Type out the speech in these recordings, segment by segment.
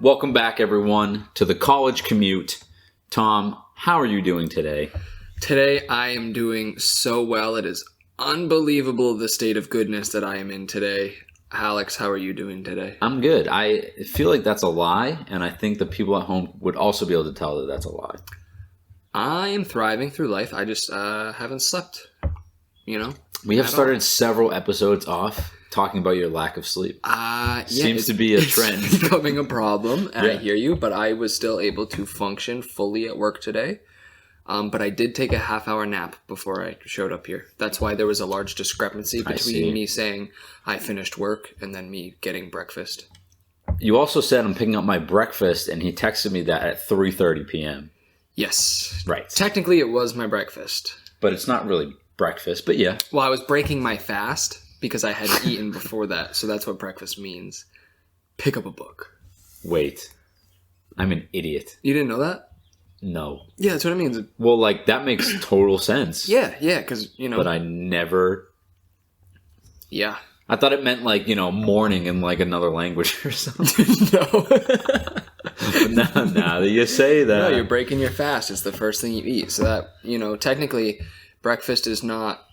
Welcome back, everyone, to the College Commute. Tom, how are you doing today? Today, I am doing so well. It is unbelievable the state of goodness that I am in today. Alex, how are you doing today? I'm good. I feel like that's a lie, and I think the people at home would also be able to tell that that's a lie. I am thriving through life. I just haven't slept, We have started several episodes off talking about your lack of sleep. Seems to be a trend. It's becoming a problem, and I hear you, but I was still able to function fully at work today. But I did take a half-hour nap before I showed up here. That's why there was a large discrepancy between me saying I finished work and then me getting breakfast. You also said I'm picking up my breakfast, and he texted me that at 3:30 p.m. Yes. Right. Technically, it was my breakfast. But it's not really breakfast, but yeah. Well, I was breaking my fast because I had eaten before that, so that's what breakfast means. Pick up a book. Wait. I'm an idiot. You didn't know that? No. Yeah, that's what it means. Well, that makes total sense. Yeah, because, But I never... Yeah. I thought it meant, morning in, another language or something. No. But now that you say that... No, you're breaking your fast. It's the first thing you eat. So that, technically, breakfast is not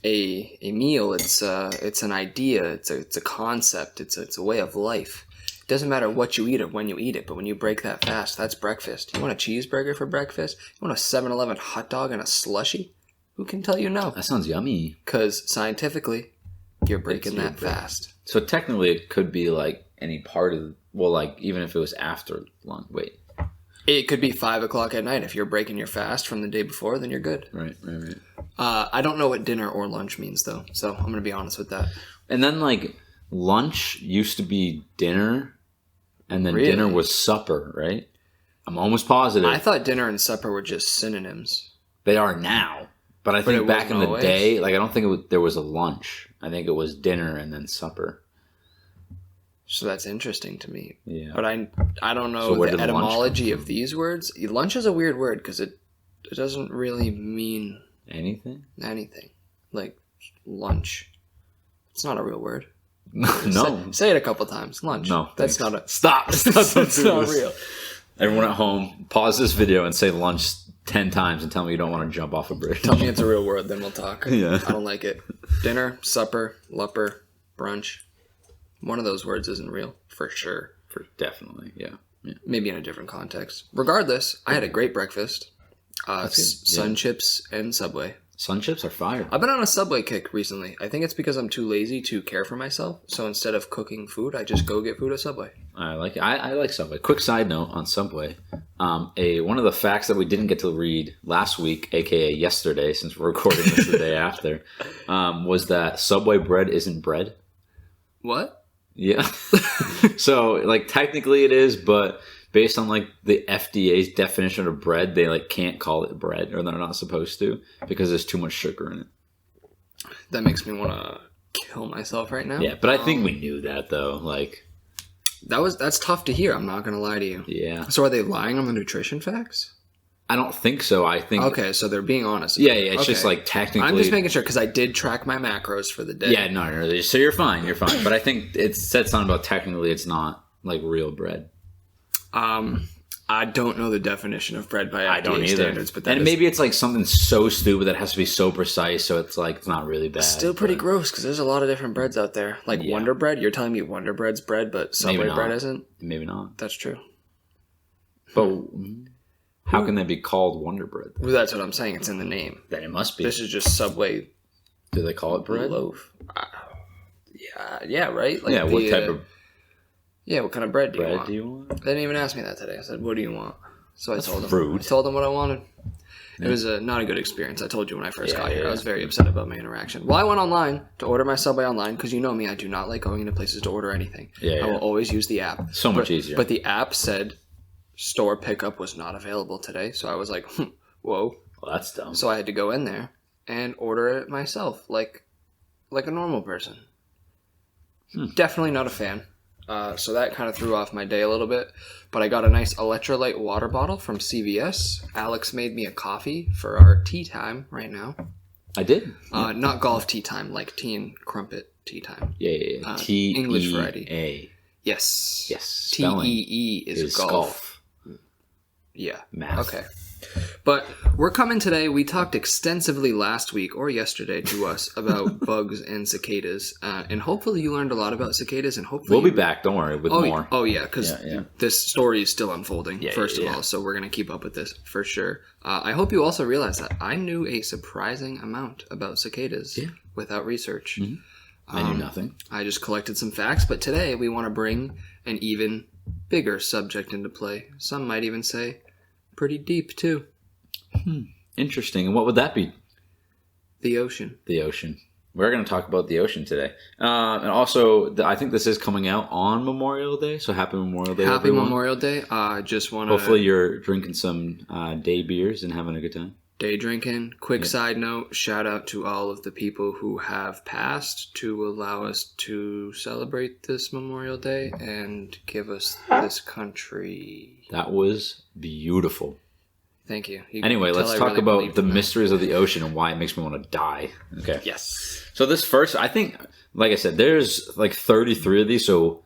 a meal. It's an idea. It's a concept. It's a way of life. It doesn't matter what you eat or when you eat it, but when you break that fast, that's breakfast. You want a cheeseburger for breakfast? You want a 7-Eleven hot dog and a slushie? Who can tell you no? That sounds yummy. Because scientifically, you're breaking that fast. So technically, it could be any part of... Well, even if it was after lunch. Wait. It could be 5 o'clock at night. If you're breaking your fast from the day before, then you're good. Right. I don't know what dinner or lunch means, though, so I'm going to be honest with that. And then, lunch used to be dinner, and then dinner was supper, right? I'm almost positive. I thought dinner and supper were just synonyms. They are now. But I think back in the day, I don't think there was a lunch. I think it was dinner and then supper. So that's interesting to me. Yeah. But I don't know the etymology of these words. Lunch is a weird word because it doesn't really mean... Anything? Like lunch. It's not a real word. No. Say it a couple times. Lunch. No. That's thanks. not a... Stop. That's not real. Everyone at home, pause this video and say lunch 10 times and tell me you don't want to jump off a bridge. Tell me it's a real word, then we'll talk. Yeah. I don't like it. Dinner, supper, lupper, brunch. One of those words isn't real, for sure. Definitely, yeah. Maybe in a different context. Regardless, I had a great breakfast. Sun chips and Subway. Sun chips are fire. I've been on a Subway kick recently. I think it's because I'm too lazy to care for myself. So instead of cooking food, I just go get food at Subway. I like it. I like Subway. Quick side note on Subway. One of the facts that we didn't get to read last week, aka yesterday, since we're recording this the day after, was that Subway bread isn't bread. What? Yeah. So, technically it is, but based on, the FDA's definition of bread, they, can't call it bread, or they're not supposed to, because there's too much sugar in it. That makes me want to kill myself right now. Yeah, but I think we knew that, though. That's tough to hear, I'm not going to lie to you. Yeah. So are they lying on the nutrition facts? I don't think so. I think... Okay, so they're being honest. Yeah, it's just, technically... I'm just making sure, because I did track my macros for the day. Yeah, no. So you're fine. But I think it said something about technically it's not, real bread. I don't know the definition of bread by FDA I don't either. standards. But maybe it's, something so stupid that has to be so precise, so it's, it's not really bad. Still pretty gross, because there's a lot of different breads out there. Wonder Bread? You're telling me Wonder Bread's bread, but Subway bread isn't? Maybe not. That's true. But... How can that be called Wonder Bread? Well, that's what I'm saying. It's in the name. Then it must be. This is just Subway. Do they call it bread? Loaf. Yeah, right? What type of... Yeah, what kind of bread do you want? They didn't even ask me that today. I said, what do you want? So I told them. Fruit. I told them what I wanted. It was not a good experience. I told you when I first got here. I was very upset about my interaction. Well, I went online to order my Subway online because you know me. I do not like going into places to order anything. I will always use the app. So much easier. But the app said... store pickup was not available today, so I was like, whoa. Well, that's dumb. So I had to go in there and order it myself, like a normal person. Definitely not a fan. So that kind of threw off my day a little bit. But I got a nice electrolyte water bottle from CVS. Alex made me a coffee for our tea time right now. I did. Not golf tea time, like tea and crumpet tea time. Yeah. English variety. Yes. Yes. Spelling TEE is golf. Yeah. Math. Okay. But we're coming today. We talked extensively last week or yesterday to us about bugs and cicadas. And hopefully you learned a lot about cicadas. And hopefully We'll be back. Don't worry. With more. Oh, yeah. Because this story is still unfolding, first of all. So we're going to keep up with this for sure. I hope you also realize that I knew a surprising amount about cicadas without research. Mm-hmm. I knew nothing. I just collected some facts. But today we want to bring an even bigger subject into play. Some might even say pretty deep, too. Interesting. And what would that be? The ocean. The ocean. We're going to talk about the ocean today. And also, I think this is coming out on Memorial Day. So happy Memorial Day, Happy everyone. Memorial Day. Just want to... Hopefully you're drinking some day beers and having a good time. Day drinking. Quick side note, shout out to all of the people who have passed to allow us to celebrate this Memorial Day and give us this country. That was beautiful. Thank you. Anyway, let's talk about the mysteries of the ocean and why it makes me want to die. Okay. Yes. So this first, I think, like I said, there's like 33 of these, so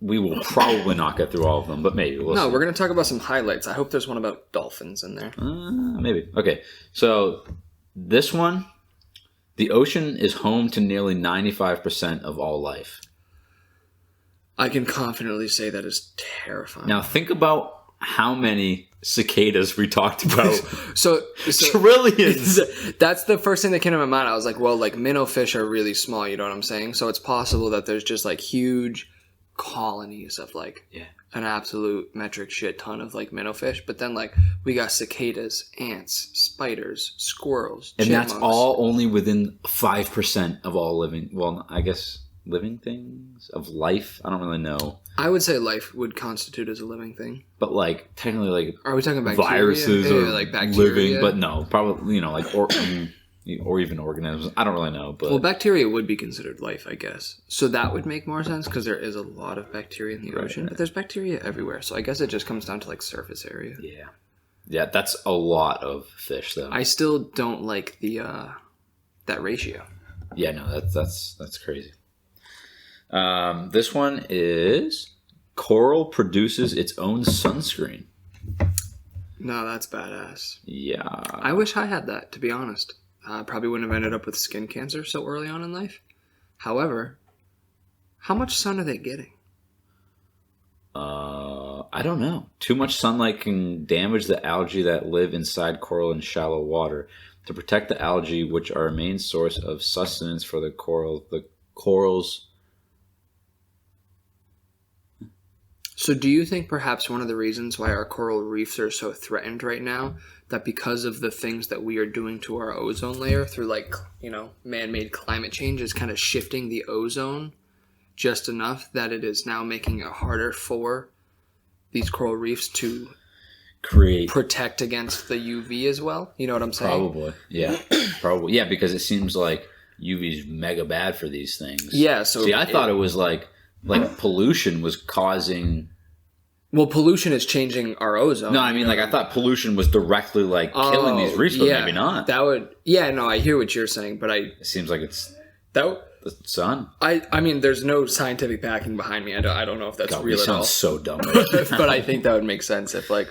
we will probably not get through all of them, but maybe. We'll see. We're going to talk about some highlights. I hope there's one about dolphins in there. Maybe. Okay. So this one, the ocean is home to nearly 95% of all life. I can confidently say that is terrifying. Now think about how many cicadas we talked about. so trillions. That's the first thing that came to my mind. I was like, well, like minnow fish are really small, you know what I'm saying? So it's possible that there's just like huge colonies of like an absolute metric shit ton of like minnow fish. But then like we got cicadas, ants, spiders, squirrels, and chipmunks. that's all only within 5% of all living, well, I guess living things of life. I don't really know. I would say life would constitute as a living thing. But like technically like are we talking bacteria? Viruses or like bacteria? Living, but no, probably, like or even organisms. I don't really know. But well, bacteria would be considered life, I guess. So that would make more sense because there is a lot of bacteria in the ocean. But there's bacteria everywhere. So I guess it just comes down to like surface area. Yeah. Yeah, that's a lot of fish though. I still don't like the that ratio. Yeah, no, that's crazy. This one is coral produces its own sunscreen. No, that's badass. Yeah. I wish I had that, to be honest. I probably wouldn't have ended up with skin cancer so early on in life. However, how much sun are they getting? I don't know. Too much sunlight can damage the algae that live inside coral in shallow water. To protect the algae, which are a main source of sustenance for the corals. So do you think perhaps one of the reasons why our coral reefs are so threatened right now, that because of the things that we are doing to our ozone layer through like, man-made climate change is kind of shifting the ozone just enough that it is now making it harder for these coral reefs to protect against the UV as well? You know what I'm saying? Probably. Yeah. Probably. Yeah, because it seems like UV is mega bad for these things. Yeah. So see, I thought it was like pollution was causing. Well, pollution is changing our ozone. No, I mean, like I thought pollution was directly like killing these reefs, but maybe not. That would. Yeah. No, I hear what you're saying, but it seems like it's the sun. I mean, there's no scientific backing behind me. I don't know if that's real at all. Sounds so dumb. Right? But I think that would make sense if like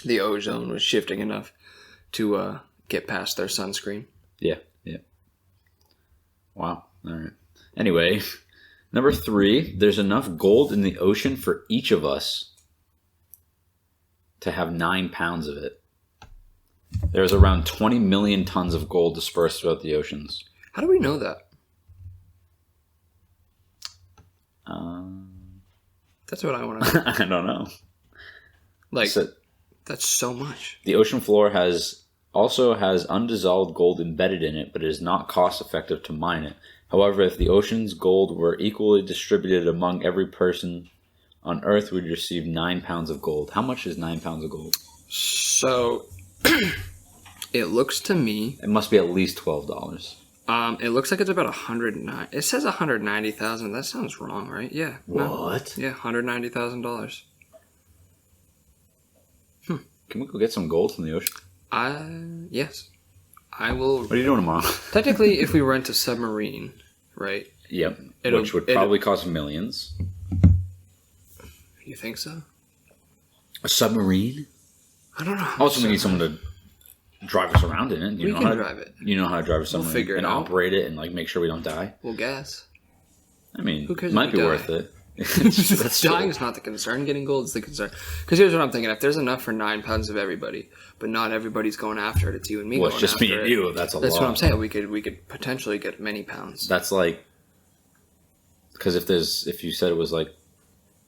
the ozone was shifting enough to get past their sunscreen. Yeah. Yeah. Wow. All right. Anyway, number 3, there's enough gold in the ocean for each of us to have 9 pounds of it. There's around 20 million tons of gold dispersed throughout the oceans. How do we know that? That's what I want to know. I don't know. That's so much. The ocean floor also has undissolved gold embedded in it, but it is not cost effective to mine it. However, if the ocean's gold were equally distributed among every person on Earth, we'd receive 9 pounds of gold. How much is 9 pounds of gold? So, it looks to me... It must be at least $12. It looks like it's about 109. It says 190,000. That sounds wrong, right? Yeah. What? No. Yeah, $190,000. Can we go get some gold from the ocean? Yes. I will. What are you doing tomorrow? Technically, if we rent a submarine, right? Yep. Which would probably cost millions. You think so? A submarine? I don't know. Also, we need someone to drive us around in it. We can drive it. You know how to drive a submarine figure it and out. operate it and like make sure we don't die. We'll guess. I mean, Who cares it might if be we worth die? it. That's Dying true. is not the concern. Getting gold is the concern. Because here's what I'm thinking: if there's enough for 9 pounds of everybody, but not everybody's going after it, it's you and me. Well, going it's just me after and it. you. That's a lot. That's what I'm saying. We could potentially get many pounds. That's like because if you said it was like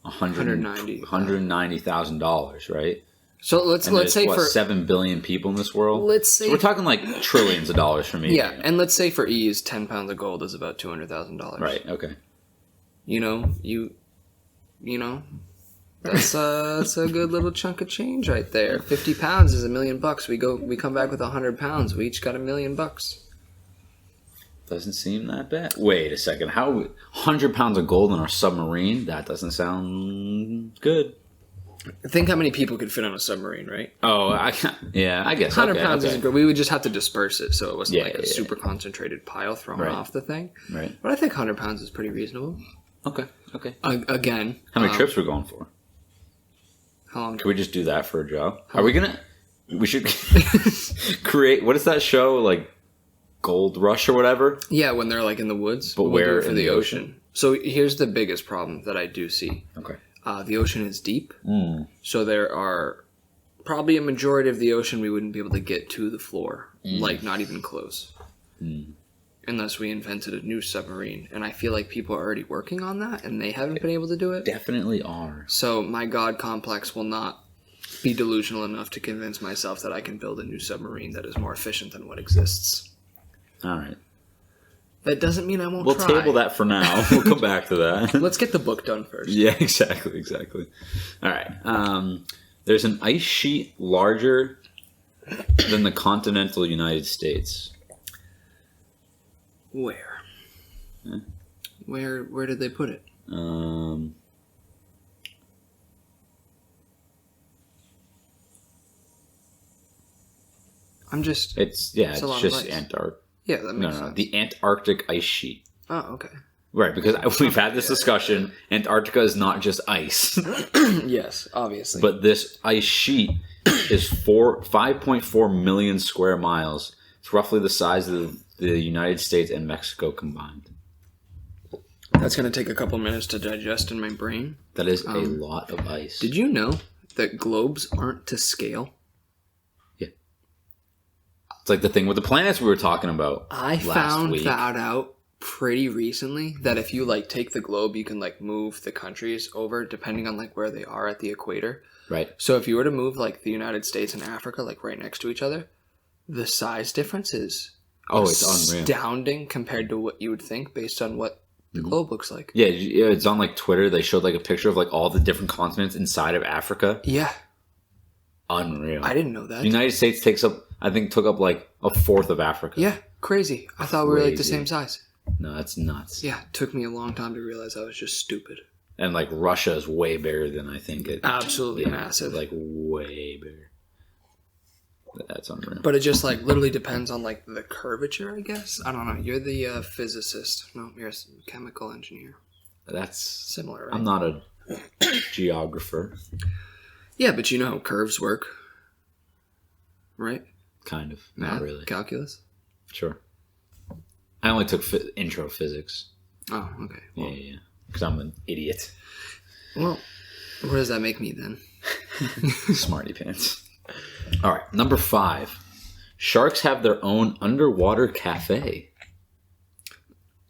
$190,000, right? So let's say for 7 billion people in this world. Let's say so we're talking like trillions of dollars for me. yeah, and let's say for ease, 10 pounds of gold is about $200,000. Right. Okay. You know, that's a good little chunk of change right there. 50 pounds is $1 million. We come back with 100 pounds. We each got $1 million. Doesn't seem that bad. Wait a second. How 100 pounds of gold in our submarine? That doesn't sound good. Think how many people could fit on a submarine, right? Oh, I can't. Yeah, I guess 100 okay, pounds okay. isn't good. We would just have to disperse it so it wasn't Yeah, like a yeah, super concentrated pile thrown Right. off the thing. Right. But I think 100 pounds is pretty reasonable. Okay. Okay. Again. How many trips we're going for? How long? Can we just do that for a job? Are we gonna? We should create. What is that show like? Gold Rush or whatever. Yeah, when they're like in the woods. But we'll where do it for in the the ocean. So here's the biggest problem that I do see. Okay. The ocean is deep. So there are probably a majority of the ocean we wouldn't be able to get to the floor. Like, not even close. Unless we invented a new submarine. And I feel like people are already working on that, and they haven't been able to do it. Definitely are. So my God complex will not be delusional enough to convince myself that I can build a new submarine that is more efficient than what exists. All right. That doesn't mean I won't We'll try. table that for now. We'll come back to that. Let's get the book done first. Yeah, exactly. All right. There's an ice sheet larger than the continental United States. Where? Where did they put it? It's a lot of just ice. Antarctica. Yeah, that makes sense. The Antarctic ice sheet. Oh, okay. Right, because we've had this discussion. Antarctica is not just ice, Yes, obviously. but this ice sheet is 5.4 million square miles. It's roughly the size of the United States and Mexico combined. That's going to take a couple minutes to digest in my brain. That is a lot of ice. Did you know that globes aren't to scale? Yeah. It's like the thing with the planets we were talking about. I found that out pretty recently, that if you like take the globe, you can like move the countries over depending on like where they are at the equator. Right. So if you were to move like the United States and Africa like right next to each other, the size difference is it's unreal. astounding compared to what you would think based on what the globe looks like. Yeah, it's on like Twitter. They showed like a picture of like all the different continents inside of Africa. Yeah. Unreal. I didn't know that. The United States took up like a fourth of Africa. Yeah, crazy. I thought we were like the same size. No, that's nuts. Yeah, it took me a long time to realize I was just stupid. And like Russia is way bigger than I think it. Absolutely massive. Like way bigger. That's unreal. But it just like literally depends on like the curvature, I guess. I don't know. You're the physicist. No, you're a chemical engineer. That's Similar, right? I'm not a geographer. Yeah, but you know how curves work, right? Kind of. Math, Not really. Calculus. Sure. I only took intro physics. Oh, okay. Well, Yeah. Because I'm an idiot. Well, where does that make me then? Smarty pants. All right, number 5. Sharks have their own underwater cafe.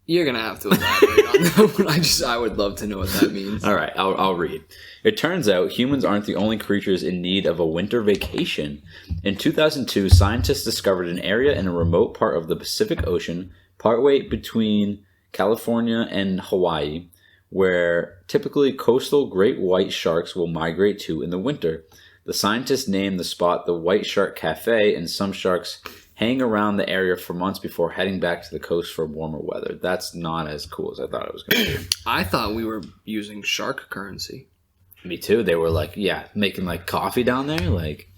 You're gonna have to elaborate on that one. I would love to know what that means. All right, I'll read. It turns out humans aren't the only creatures in need of a winter vacation. In 2002, scientists discovered an area in a remote part of the Pacific Ocean, partway between California and Hawaii, where typically coastal great white sharks will migrate to in the winter. The scientists named the spot the White Shark Cafe, and some sharks hang around the area for months before heading back to the coast for warmer weather. That's not as cool as I thought it was going to be. I thought we were using shark currency. Me too. They were like, making like coffee down there. Like,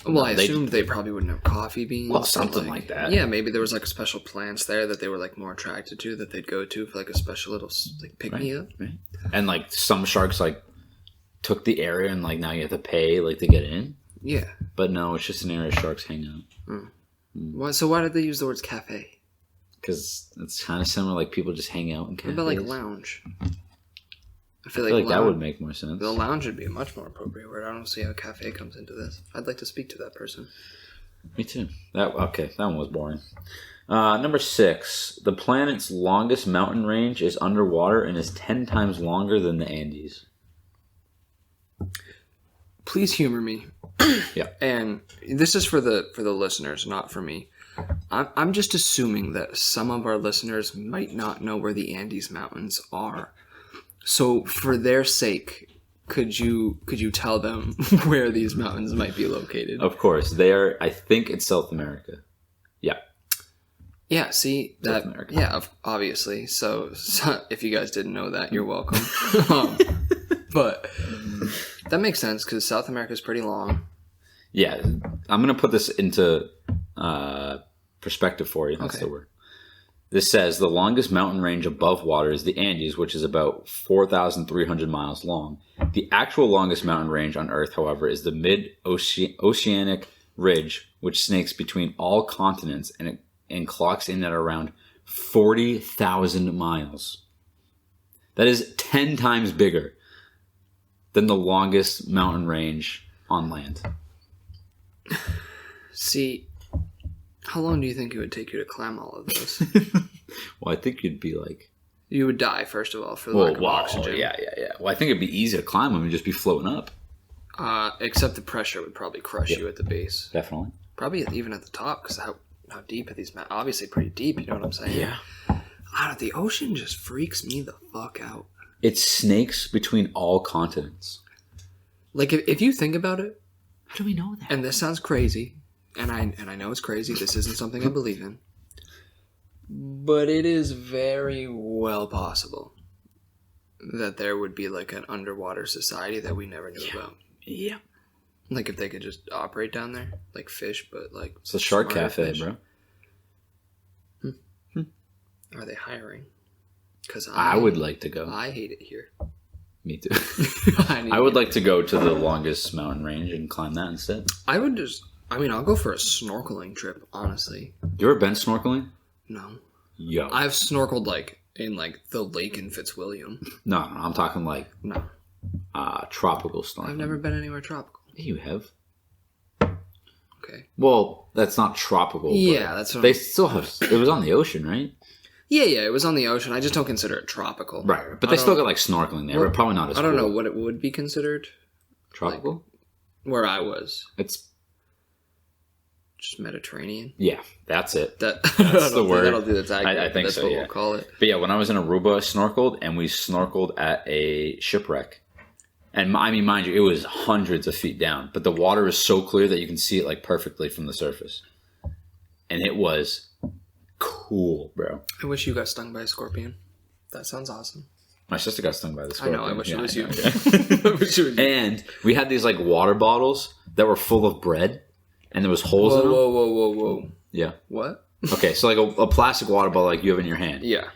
Well, I assumed they probably wouldn't have coffee beans. Well, but, something like that. Yeah, maybe there was like a special plants there that they were like more attracted to, that they'd go to for like a special little like pick me up. Right. And like some sharks like took the area and like now you have to pay like to get in. Yeah. But no, it's just an area sharks hang out. So why did they use the words cafe? Because it's kind of similar, like people just hang out in cafes. What about like lounge? I feel like that would make more sense. The lounge would be a much more appropriate word. I don't see how cafe comes into this. I'd like to speak to that person. Me too. That one was boring. Number 6. The planet's longest mountain range is underwater and is 10 times longer than the Andes. Please humor me. Yeah. And this is for the listeners, not for me. I'm just assuming that some of our listeners might not know where the Andes Mountains are. So for their sake, could you tell them where these mountains might be located? Of course. They are, I think it's South America. Yeah. Yeah, see that. South America. Yeah, obviously. So if you guys didn't know that, you're welcome. But that makes sense because South America is pretty long. Yeah, I'm going to put this into perspective for you. That's the word. This says the longest mountain range above water is the Andes, which is about 4,300 miles long. The actual longest mountain range on Earth, however, is the mid-oceanic ridge, which snakes between all continents and clocks in at around 40,000 miles. That is 10 times bigger than the longest mountain range on land. See, how long do you think it would take you to climb all of those? Well, I think you'd be like... You would die, first of all, for the lack of oxygen. Yeah. Well, I think it'd be easy to climb them and just be floating up. Except the pressure would probably crush you at the base. Definitely. Probably even at the top, because how deep are these mountains? Obviously pretty deep, you know what I'm saying? Yeah. The ocean just freaks me the fuck out. It snakes between all continents. Like, if you think about it... How do we know that? And this sounds crazy, and I know it's crazy. This isn't something I believe in. But it is very well possible that there would be like an underwater society that we never knew about. Yeah. Like if they could just operate down there, like fish, but like... It's a shark cafe, fish. bro. Are they hiring? Because I would like to go. I hate it here. Me too. I would like to go to the longest mountain range and climb that instead. I'll go for a snorkeling trip, honestly. You ever been snorkeling? No. Yo. I've snorkeled like in like the lake in Fitzwilliam. No, I'm talking like tropical snorkeling. I've never been anywhere tropical. You have. Okay. Well, that's not tropical. Yeah, that's what they still have. It was on the ocean, right? Yeah, it was on the ocean. I just don't consider it tropical. Right, but they still got like snorkeling there, but probably not as I don't cool. know what it would be considered. Tropical? Like, where I was. It's just Mediterranean. Yeah, that's it. That's the word. That'll do. That's accurate. I think that's so, what yeah. we'll call it. But yeah, when I was in Aruba, I snorkeled, and we snorkeled at a shipwreck. And I mean, mind you, it was hundreds of feet down, but the water is so clear that you can see it like perfectly from the surface. And it was cool, bro. I wish you got stung by a scorpion. That sounds awesome. My sister got stung by the scorpion. I know. I wish it was you. I wish it was you. And we had these like water bottles that were full of bread, and there was holes in them. Whoa. Yeah. What? Okay, so like a plastic water bottle like you have in your hand. Yeah.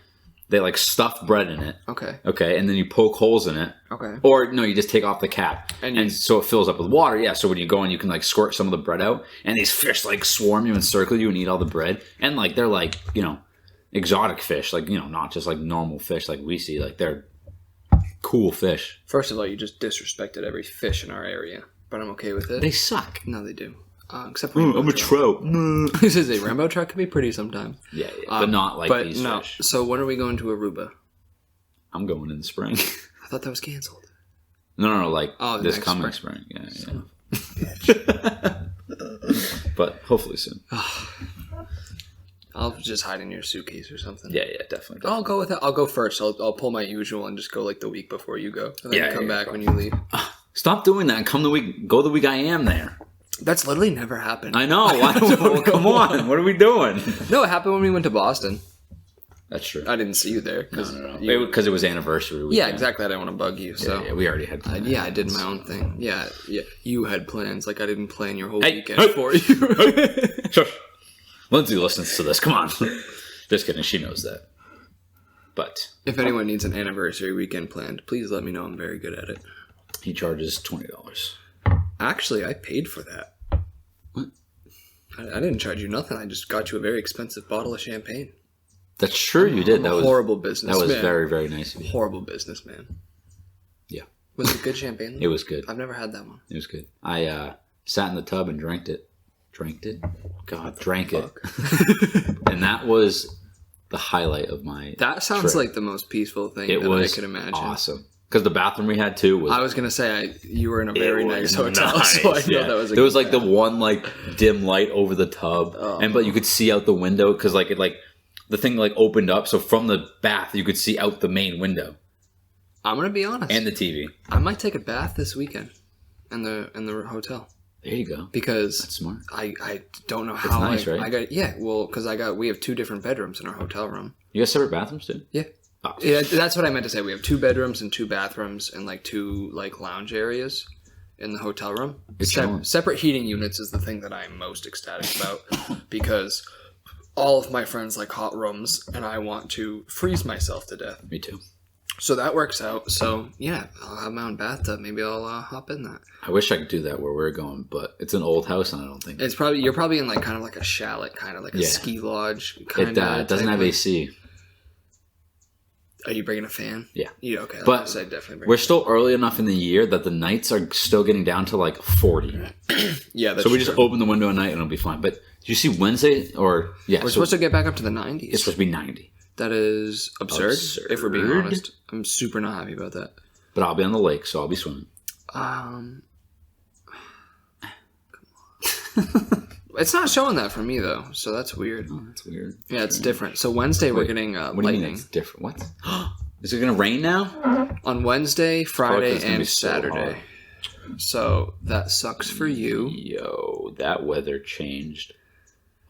They like stuffed bread in it. Okay. Okay, and then you poke holes in it. Okay. Or no, you just take off the cap, and so it fills up with water. Yeah, so when you go in, you can like squirt some of the bread out, and these fish like swarm you and circle you and eat all the bread. And like they're like, you know, exotic fish, like, you know, not just like normal fish like we see. Like they're cool fish. First of all, you just disrespected every fish in our area, but I'm okay with it. They suck. No, they do. Except for I'm a trout. This is a rainbow trout. Could be pretty sometimes. Yeah, but not like these fish. So when are we going to Aruba? I'm going in the spring. I thought that was canceled. No, like this coming spring. Yeah. But hopefully soon. I'll just hide in your suitcase or something. Yeah, definitely. I'll go with it. I'll go first. I'll pull my usual and just go like the week before you go. And then come back when you leave. Stop doing that. Go the week I am there. That's literally never happened. I know. Come on. What are we doing? No, it happened when we went to Boston. That's true. I didn't see you there. No. Because it was anniversary weekend. Yeah, exactly. I didn't want to bug you. So yeah, we already had plans. I did my own thing. Yeah. You had plans. Like I didn't plan your whole weekend for you. Sure. Lindsay listens to this. Come on. Just kidding. She knows that. But if anyone needs an anniversary weekend planned, please let me know. I'm very good at it. He charges $20. Actually, I paid for that. What? I didn't charge you nothing. I just got you a very expensive bottle of champagne. That's true. You did. That was horrible business. That was very, very nice of you. Horrible businessman. Yeah. Was it good champagne? It was good. I've never had that one. It was good. I sat in the tub and drank it. Drank it. And that was the highlight of my That sounds trip. like the most peaceful thing that I could imagine. Awesome. Because the bathroom we had too was. I was gonna say you were in a very nice hotel, so I know that was. There was like the one like dim light over the tub, but you could see out the window because like it the thing like opened up, so from the bath you could see out the main window. I'm gonna be honest. And the TV. I might take a bath this weekend in the hotel. There you go. Because that's smart. I don't know how. It's nice, right? Because we have 2 different bedrooms in our hotel room. You guys separate bathrooms too? Yeah. Oh. Yeah, that's what I meant to say. We have 2 bedrooms and 2 bathrooms and like 2 like lounge areas in the hotel room. Separate heating units is the thing that I'm most ecstatic about because all of my friends like hot rooms and I want to freeze myself to death. Me too. So that works out. So yeah, I'll have my own bathtub. Maybe I'll hop in that. I wish I could do that where we're going, but it's an old house and I don't think you're probably in like kind of like a chalet, kind of like a ski lodge. It doesn't have AC. Are you bringing a fan? Yeah. Okay. But I'd definitely bring we're still early enough in the year that the nights are still getting down to like 40. Yeah, that's so we just open the window at night and it'll be fine. But did you see Wednesday we're supposed to get back up to the 90s. It's supposed to be 90. That is absurd. If we're being honest. I'm super not happy about that. But I'll be on the lake, so I'll be swimming. Come on. It's not showing that for me though, so that's weird. Oh, that's weird. Yeah, it's different. So Wednesday we're getting what lightning. Do you mean it's different? What? Is it going to rain now? On Wednesday, Friday, and Saturday. So that sucks for you. Yo, that weather changed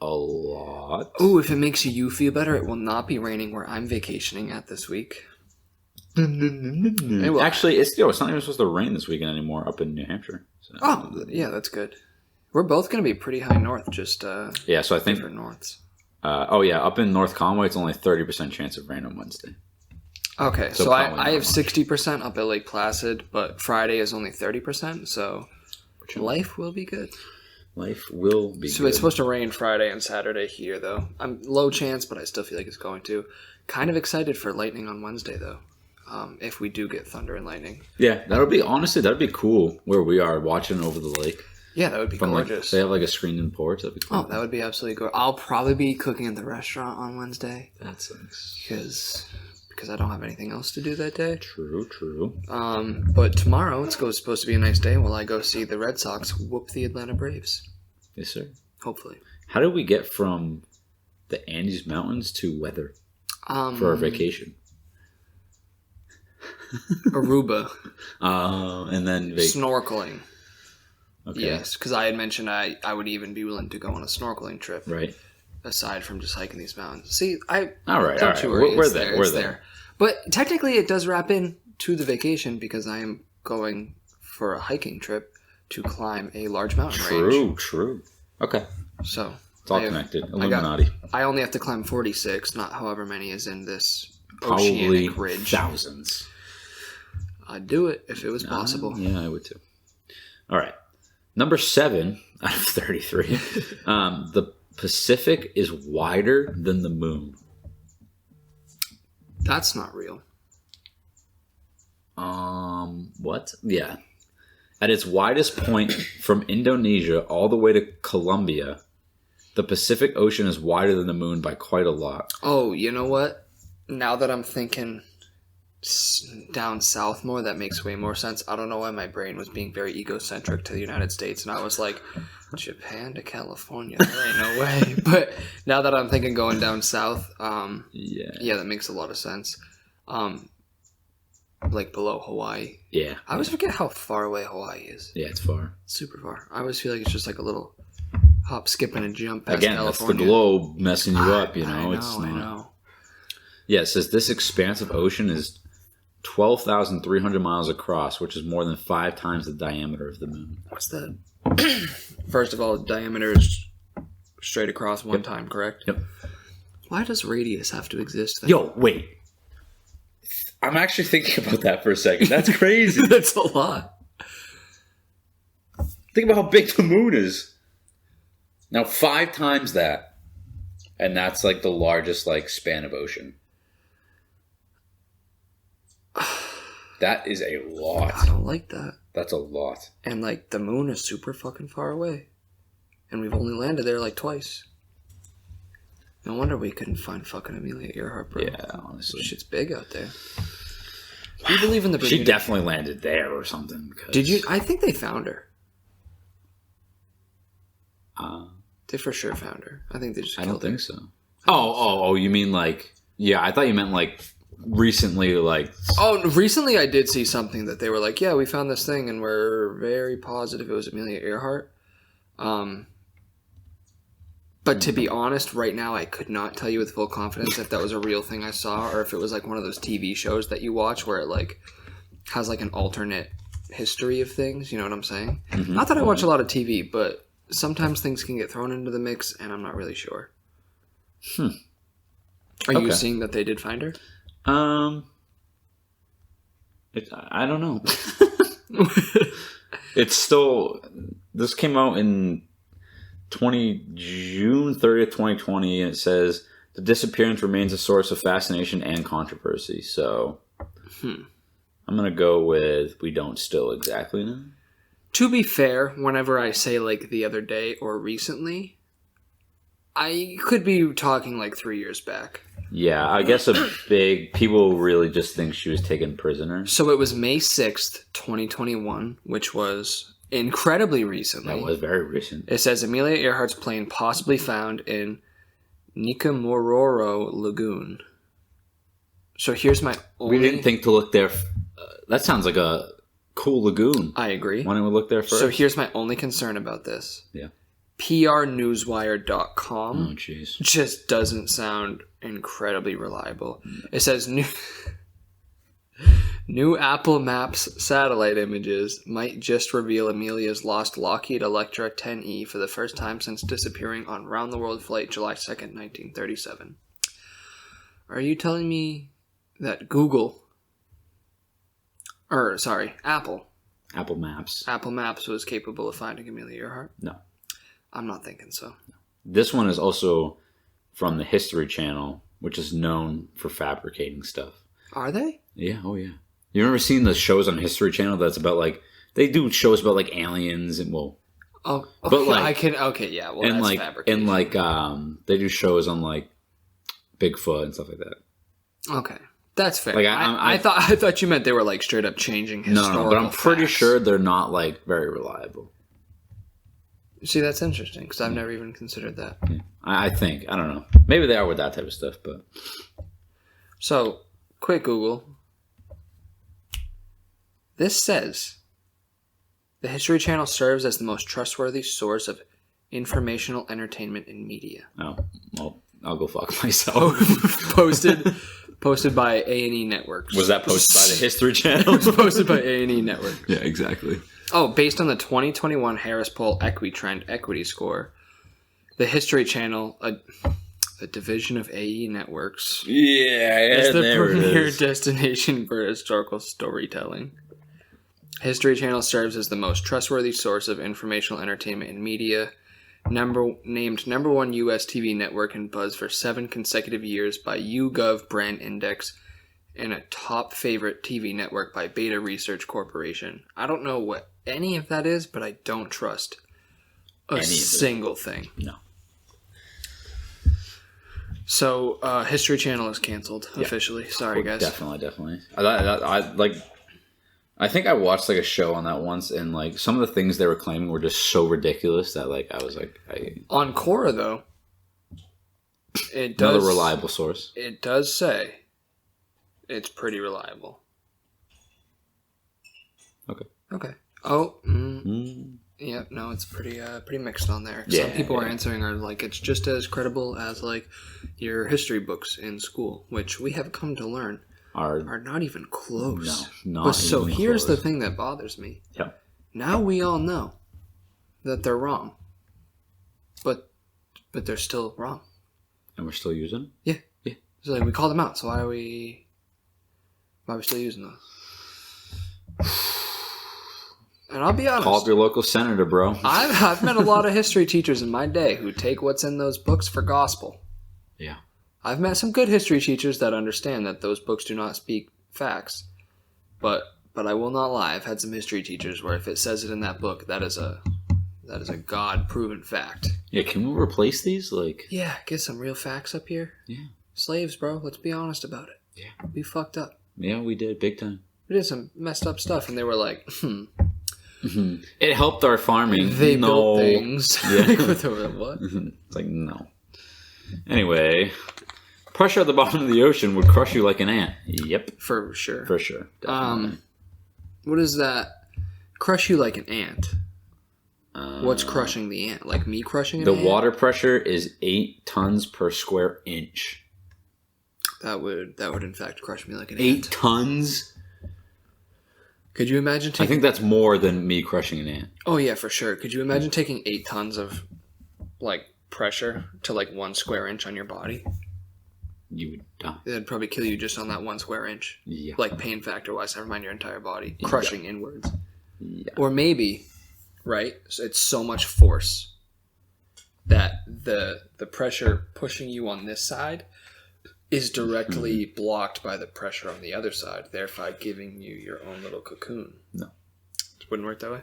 a lot. Oh, if it makes you feel better, it will not be raining where I'm vacationing at this week. Actually, it's not even supposed to rain this weekend anymore up in New Hampshire. So. Oh, yeah, that's good. We're both going to be pretty high north, just so I think different norths. Up in North Conway, it's only 30% chance of rain on Wednesday. Okay, so I have 60% up at Lake Placid, but Friday is only 30%, so life will be good. Life will be So good. it's supposed to rain Friday and Saturday here, though. I'm low chance, but I still feel like it's going to. Kind of excited for lightning on Wednesday, though, if we do get thunder and lightning. Yeah, that'd be cool where we are watching over the lake. Yeah, that would be gorgeous. They have like a screened-in porch. That'd be cool. Oh, that would be absolutely gorgeous. I'll probably be cooking at the restaurant on Wednesday. That sucks. Because I don't have anything else to do that day. True. But tomorrow it's supposed to be a nice day while I go see the Red Sox whoop the Atlanta Braves. Yes, sir. Hopefully. How did we get from the Andes Mountains to weather for our vacation? Aruba. And then snorkeling. Okay. Yes, because I had mentioned I would even be willing to go on a snorkeling trip. Right. Aside from just hiking these mountains. See, all right. We're there. But technically it does wrap in to the vacation because I am going for a hiking trip to climb a large mountain range. True. Okay. So it's all connected. Illuminati. I only have to climb 46, not however many is in this Probably oceanic ridge. Thousands. I'd do it if it was possible. Yeah, I would too. All right. Number 7 out of 33. The Pacific is wider than the moon. That's not real. What? Yeah. At its widest point from Indonesia all the way to Colombia, the Pacific Ocean is wider than the moon by quite a lot. Oh, you know what? Now that I'm thinking down south more, that makes way more sense. I don't know why my brain was being very egocentric to the United States, and I was like, Japan to California, there ain't no way. But now that I'm thinking going down south, yeah, that makes a lot of sense. Like below Hawaii. Yeah. I always forget how far away Hawaii is. Yeah, it's far. Super far. I always feel like it's just like a little hop, skip, and a jump past California. That's the globe messing you up, you know. I know. Yeah, it says this expansive ocean is 12,300 miles across, which is more than 5 times the diameter of the moon. What's that? First of all, diameter is straight across one time, correct? Yep. Why does radius have to exist then? Yo, wait. I'm actually thinking about that for a second. That's crazy. That's a lot. Think about how big the moon is. Now 5 times that. And that's like the largest like span of ocean. That is a lot. I don't like that. That's a lot. And like the moon is super fucking far away. And we've only landed there like twice. No wonder we couldn't find fucking Amelia Earhart, bro. Yeah, honestly. Shit's big out there. Do you believe in the Bermuda? She definitely landed there or something. Did you? I think they found her. They for sure found her. I think they just killed her. I don't think so. Oh, you mean like... Yeah, I thought you meant like recently, like... Oh, recently I did see something that they were like, yeah, we found this thing and we're very positive it was Amelia Earhart. But to be honest, right now I could not tell you with full confidence if that was a real thing I saw or if it was like one of those TV shows that you watch where it like has like an alternate history of things. You know what I'm saying? Mm-hmm. Not that I watch a lot of TV, but sometimes things can get thrown into the mix and I'm not really sure. Are you seeing that they did find her? I don't know. It's still... This came out in June 30th, 2020, and it says the disappearance remains a source of fascination and controversy. So I'm going to go with we don't still exactly know. To be fair, whenever I say like the other day or recently, I could be talking like 3 years back. Yeah, I guess people really just think she was taken prisoner. So it was May 6th, 2021, which was incredibly recently. That was very recent. It says Amelia Earhart's plane possibly found in Nikamororo Lagoon. So here's my only... We didn't think to look there. That sounds like a cool lagoon. I agree. Why didn't we look there first? So here's my only concern about this. Yeah. PRNewsWire.com. Oh, jeez. Just doesn't sound incredibly reliable. It says new Apple Maps satellite images might just reveal Amelia's lost Lockheed Electra 10E for the first time since disappearing on round-the-world flight July 2nd, 1937. Are you telling me that Apple Maps was capable of finding Amelia Earhart? No. I'm not thinking so. This one is also from the History Channel, which is known for fabricating stuff. Are they? Yeah, oh yeah. You ever seen the shows on History Channel that's about like they do shows about like aliens and but like I can yeah, well and that's like fabrication. and like they do shows on like Bigfoot and stuff like that. Okay. That's fair. Like I thought you meant they were like straight up changing historical No, but I'm pretty facts. sure they're not like very reliable. See, that's interesting because I've never even considered that. Yeah. I think. I don't know. Maybe they are with that type of stuff, but... So, quick Google. This says, the History Channel serves as the most trustworthy source of informational entertainment and media. Oh, well, I'll go fuck myself. Posted by A&E Networks. Was that posted by the History Channel? It was posted by A&E Networks. Yeah, exactly. Oh, based on the 2021 Harris Poll EquiTrend Equity Score, the History Channel, a division of AE Networks, is the premier destination for historical storytelling. History Channel serves as the most trustworthy source of informational entertainment and media, named number one U.S. TV network in Buzz for 7 consecutive years by YouGov Brand Index, and a top favorite TV network by Beta Research Corporation. I don't know what any of that is, but I don't trust a single thing. No. So, History Channel is canceled officially. Sorry, guys. Definitely. I think I watched like a show on that once, and like some of the things they were claiming were just so ridiculous that like I was like, on Quora though, another reliable source. It does say it's pretty reliable. Okay. Oh. Yeah. No, it's pretty mixed on there. Some people are answering are like it's just as credible as like your history books in school, which we have come to learn are not even close. No, not but so even here's close. the thing that bothers me. Yeah. Now we all know that they're wrong, but they're still wrong. And we're still using them? Yeah. Yeah. So like we called them out. So why are we still using those? And I'll be honest. Call up your local senator, bro. I've met a lot of history teachers in my day who take what's in those books for gospel. Yeah. I've met some good history teachers that understand that those books do not speak facts. But I will not lie. I've had some history teachers where if it says it in that book, that is a God-proven fact. Yeah, can we replace these? Yeah, get some real facts up here. Yeah. Slaves, bro. Let's be honest about it. Yeah. We fucked up. Yeah, we did. Big time. We did some messed up stuff, and they were like, Mm-hmm. It helped our farming. They built things. Yeah. What? It's like, no. Anyway, pressure at the bottom of the ocean would crush you like an ant. Yep. For sure. For sure. Definitely. What is that? Crush you like an ant. What's crushing the ant? Like me crushing an ant? The water pressure is 8 tons per square inch. That would in fact crush me like an 8 ant. 8 tons? Could you imagine taking... I think that's more than me crushing an ant. Oh, yeah, for sure. Could you imagine taking 8 tons of, pressure to, 1 square inch on your body? You would die. It'd probably kill you just on that 1 square inch. Yeah. Pain factor-wise, never mind your entire body. Crushing inwards. Yeah. Or maybe, right, so it's so much force that the pressure pushing you on this side is directly blocked by the pressure on the other side, thereby giving you your own little cocoon. No. It wouldn't work that way?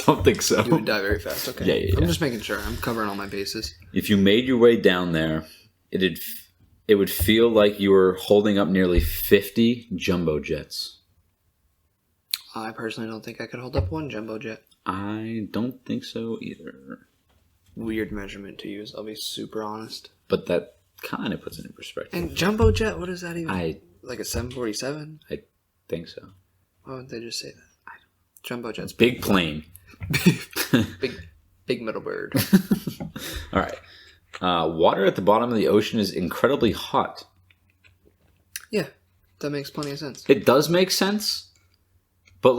Don't think so. You would die very fast. Okay. Yeah. I'm just making sure. I'm covering all my bases. If you made your way down there, it would feel like you were holding up nearly 50 jumbo jets. I personally don't think I could hold up 1 jumbo jet. I don't think so either. Weird measurement to use. I'll be super honest. But that kind of puts it in perspective. And jumbo jet, what is that even? Like a 747? I think so. Why wouldn't they just say that? Jumbo jet's big plane. big middle bird. All right. Water at the bottom of the ocean is incredibly hot. Yeah, that makes plenty of sense. It does make sense, but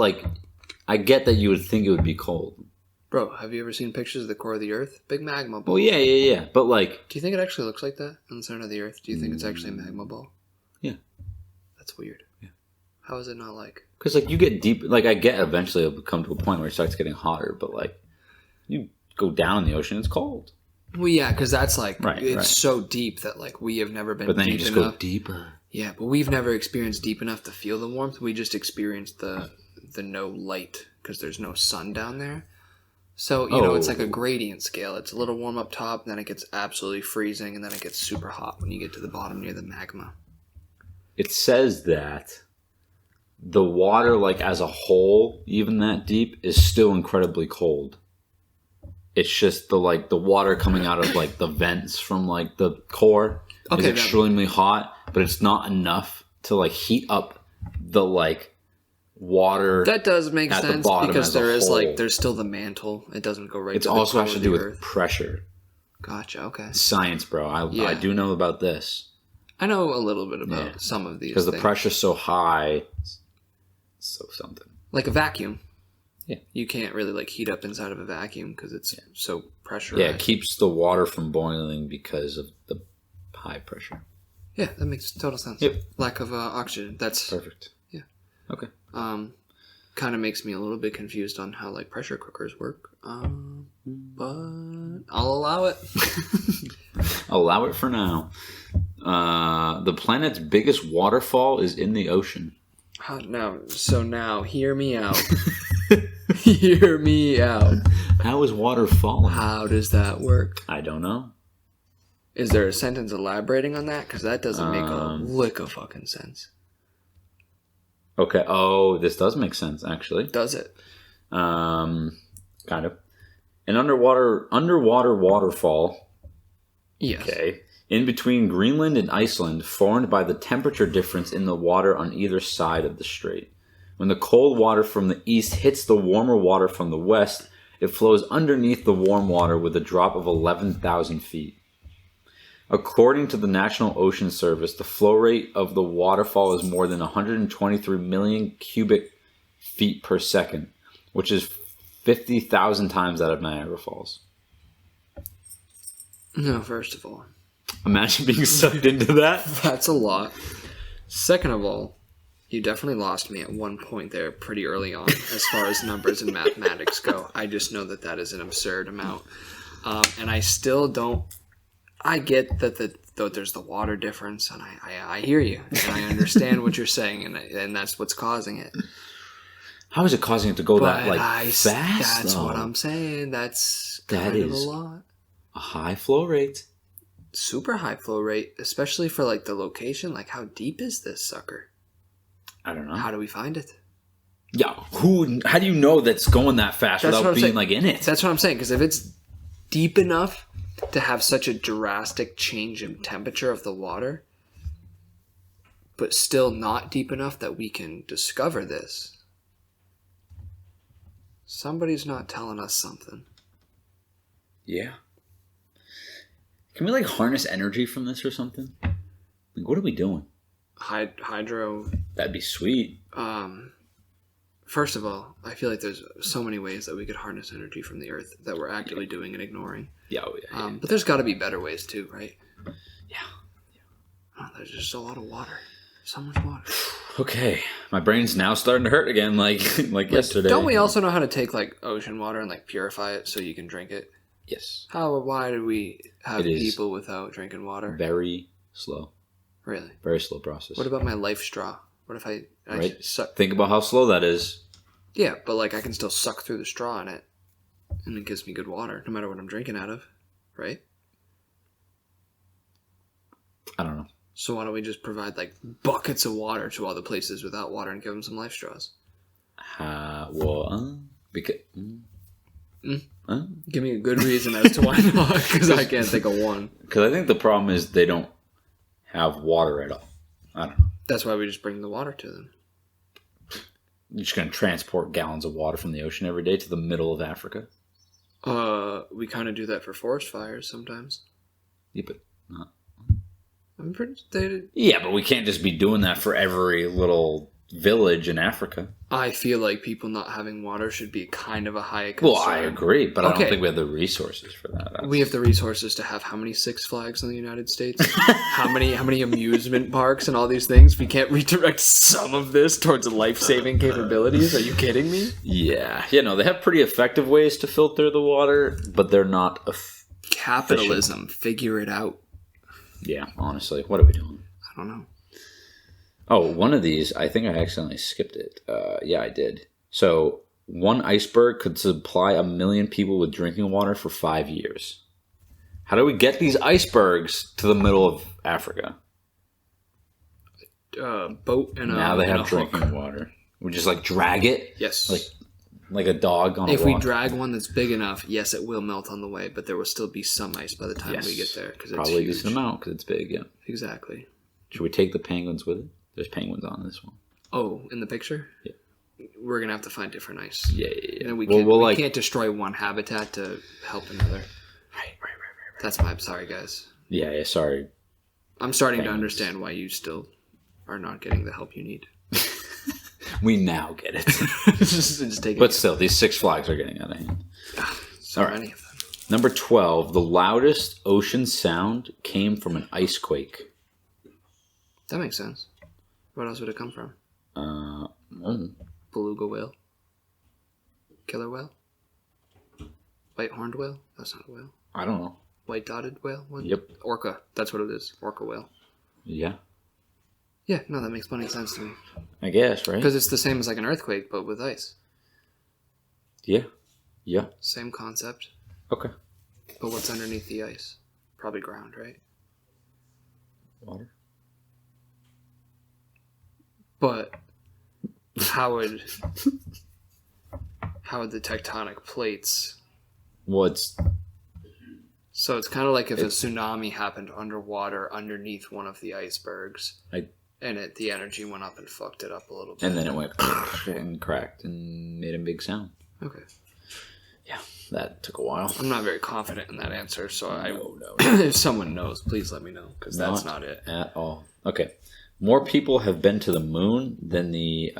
I get that you would think it would be cold. Bro, have you ever seen pictures of the core of the Earth? Big magma ball. Well, yeah. But do you think it actually looks like that on the center of the Earth? Do you think it's actually a magma ball? Yeah. That's weird. Yeah. How is it not like? Because you get deep. I get eventually it'll come to a point where it starts getting hotter, but you go down in the ocean, it's cold. Well, yeah, because that's right. So deep that we have never been. But then deep you just enough. go deeper. Yeah, but we've never experienced deep enough to feel the warmth. We just experienced the no light because there's no sun down there. So, it's like a gradient scale. It's a little warm up top, then it gets absolutely freezing, and then it gets super hot when you get to the bottom near the magma. It says that the water, as a whole, even that deep, is still incredibly cold. It's just the water coming out of the vents from the core is extremely hot, but it's not enough to heat up the water. That does make sense because there is whole. There's still the mantle. It doesn't go right. It to the also core has to of do the with Earth. pressure. Gotcha. Okay. Science, bro. I do know about this. I know a little bit about some of these because the pressure's so high. So something like a vacuum. Yeah, you can't really heat up inside of a vacuum because it's so pressurized. Yeah, it keeps the water from boiling because of the high pressure. Yeah, that makes total sense. Yep. Lack of oxygen. That's perfect. Yeah. Okay. Kind of makes me a little bit confused on how pressure cookers work. But I'll allow it. Allow it for now. The planet's biggest waterfall is in the ocean. Now, hear me out. Hear me out. How is water falling? How does that work? I don't know. Is there a sentence elaborating on that? Because that doesn't make a lick of fucking sense. Okay. Oh, this does make sense, actually. Does it? Kind of. An underwater waterfall. Yes. Okay. In between Greenland and Iceland, formed by the temperature difference in the water on either side of the strait. When the cold water from the east hits the warmer water from the west, it flows underneath the warm water with a drop of 11,000 feet. According to the National Ocean Service, the flow rate of the waterfall is more than 123 million cubic feet per second, which is 50,000 times that of Niagara Falls. No, first of all. Imagine being sucked into that. That's a lot. Second of all, You definitely lost me at one point there pretty early on as far as numbers and mathematics go. I just know that is an absurd amount. And I still don't... I get that there's the water difference, and I hear you. And I understand what you're saying, and that's what's causing it. How is it causing it to go fast? That's what I'm saying. That is a lot. A high flow rate. Super high flow rate, especially for like the location. Like, how deep is this sucker? I don't know. How do we find it? Yeah, how do you know that's going that fast without being like in it? That's what I'm saying. Because if it's deep enough to have such a drastic change in temperature of the water, but still not deep enough that we can discover this, somebody's not telling us something. Yeah. Can we like harness energy from this or something? Like, what are we doing? Hydro. That'd be sweet. First of all, I feel like there's so many ways that we could harness energy from the earth that we're actively doing and ignoring. Yeah, But there's got to be better ways too, right? Yeah. Oh, there's just a lot of water. So much water. Okay, my brain's now starting to hurt again, like yesterday. Don't we also know how to take like ocean water and like purify it so you can drink it? Yes. Why do we have people without drinking water? Very slow. Really? Very slow process. What about my life straw? What if I suck? Think about how slow that is. Yeah, but like I can still suck through the straw in it, and it gives me good water, no matter what I'm drinking out of, right? I don't know. So why don't we just provide like buckets of water to all the places without water and give them some life straws? Because... Give me a good reason as to why not, because I can't think of one. Because I think the problem is they don't have water at all. I don't know. That's why we just bring the water to them. You're just going to transport gallons of water from the ocean every day to the middle of Africa? We kind of do that for forest fires sometimes. Yeah, but not. I'm pretty... Yeah, but we can't just be doing that for every little village in Africa. I feel like people not having water should be kind of a high concern. Well, I agree, but I don't think we have the resources for that. We have the resources to have how many Six Flags in the United States? how many amusement parks and all these things? We can't redirect some of this towards life-saving capabilities? Are you kidding me? Yeah. No, they have pretty effective ways to filter the water, but they're not Capitalism. Figure it out. Yeah, honestly. What are we doing? I don't know. Oh, one of these, I think I accidentally skipped it. Yeah, I did. So, one iceberg could supply 1 million people with drinking water for 5 years. How do we get these icebergs to the middle of Africa? Boat and now they have drinking water. We just like drag it? Yes. Like a dog on a walk. If we drag one that's big enough, yes, it will melt on the way, but there will still be some ice by the time we get there. Probably a decent amount because it's big, yeah. Exactly. Should we take the penguins with it? There's penguins on this one. Oh, in the picture? Yeah. We're going to have to find different ice. Yeah. And we can't destroy one habitat to help another. Right. That's I'm sorry, guys. Yeah, sorry. I'm starting to understand why you still are not getting the help you need. We now get it. just take it. But still, these Six Flags are getting out of hand. So many of them. Number 12, the loudest ocean sound came from an ice quake. That makes sense. What else would it come from? Beluga whale? Killer whale? White horned whale? That's not a whale. I don't know. White dotted whale? What? Yep. Orca. That's what it is. Orca whale. Yeah. Yeah, no, that makes plenty of sense to me. I guess, right? Because it's the same as like an earthquake, but with ice. Yeah. Same concept. Okay. But what's underneath the ice? Probably ground, right? Water. But how would the tectonic plates... So it's kind of like if a tsunami happened underwater underneath one of the icebergs, and the energy went up and fucked it up a little bit. And then it went and cracked and made a big sound. Okay. Yeah, that took a while. I'm not very confident in that answer, so No. if someone knows, please let me know, because that's not it. At all. Okay. More people have been to the moon than the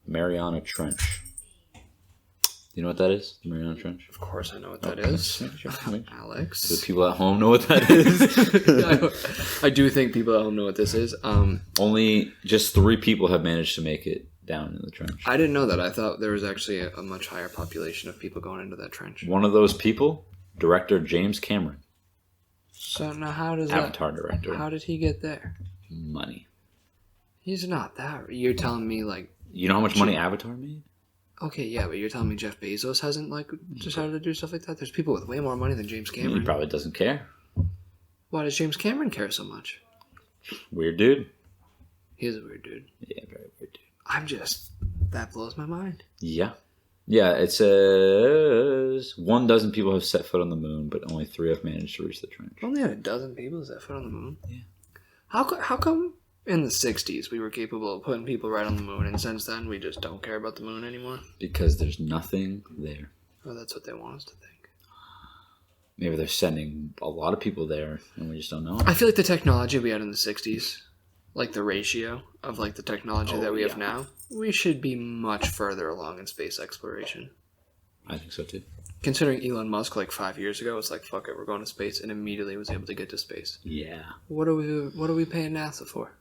Mariana Trench. You know what that is? The Mariana Trench? Of course I know what that is. The Alex. people at home know what that is. I do think people at home know what this is. Only just 3 people have managed to make it down in the trench. I didn't know that. I thought there was actually a much higher population of people going into that trench. One of those people, director James Cameron. So now how does Avatar director. How did he get there? Money. He's not that. You're telling me like... You know how much money Avatar made? Okay, yeah, but you're telling me Jeff Bezos hasn't like decided to do stuff like that? There's people with way more money than James Cameron. He probably doesn't care. Why does James Cameron care so much? Weird dude. He is a weird dude. Yeah, very weird dude. I'm just... That blows my mind. Yeah. Yeah, it says 12 people have set foot on the moon, but only 3 have managed to reach the trench. Only had 12 people set foot on the moon? Yeah. How come in the 60s we were capable of putting people right on the moon, and since then we just don't care about the moon anymore? Because there's nothing there. Oh, that's what they want us to think. Maybe they're sending a lot of people there, and we just don't know. I feel like the technology we had in the 60s, like the ratio of like the technology that we have now, we should be much further along in space exploration. I think so too. Considering Elon Musk like 5 years ago was like, fuck it, we're going to space, and immediately was able to get to space. Yeah. What are we paying NASA for?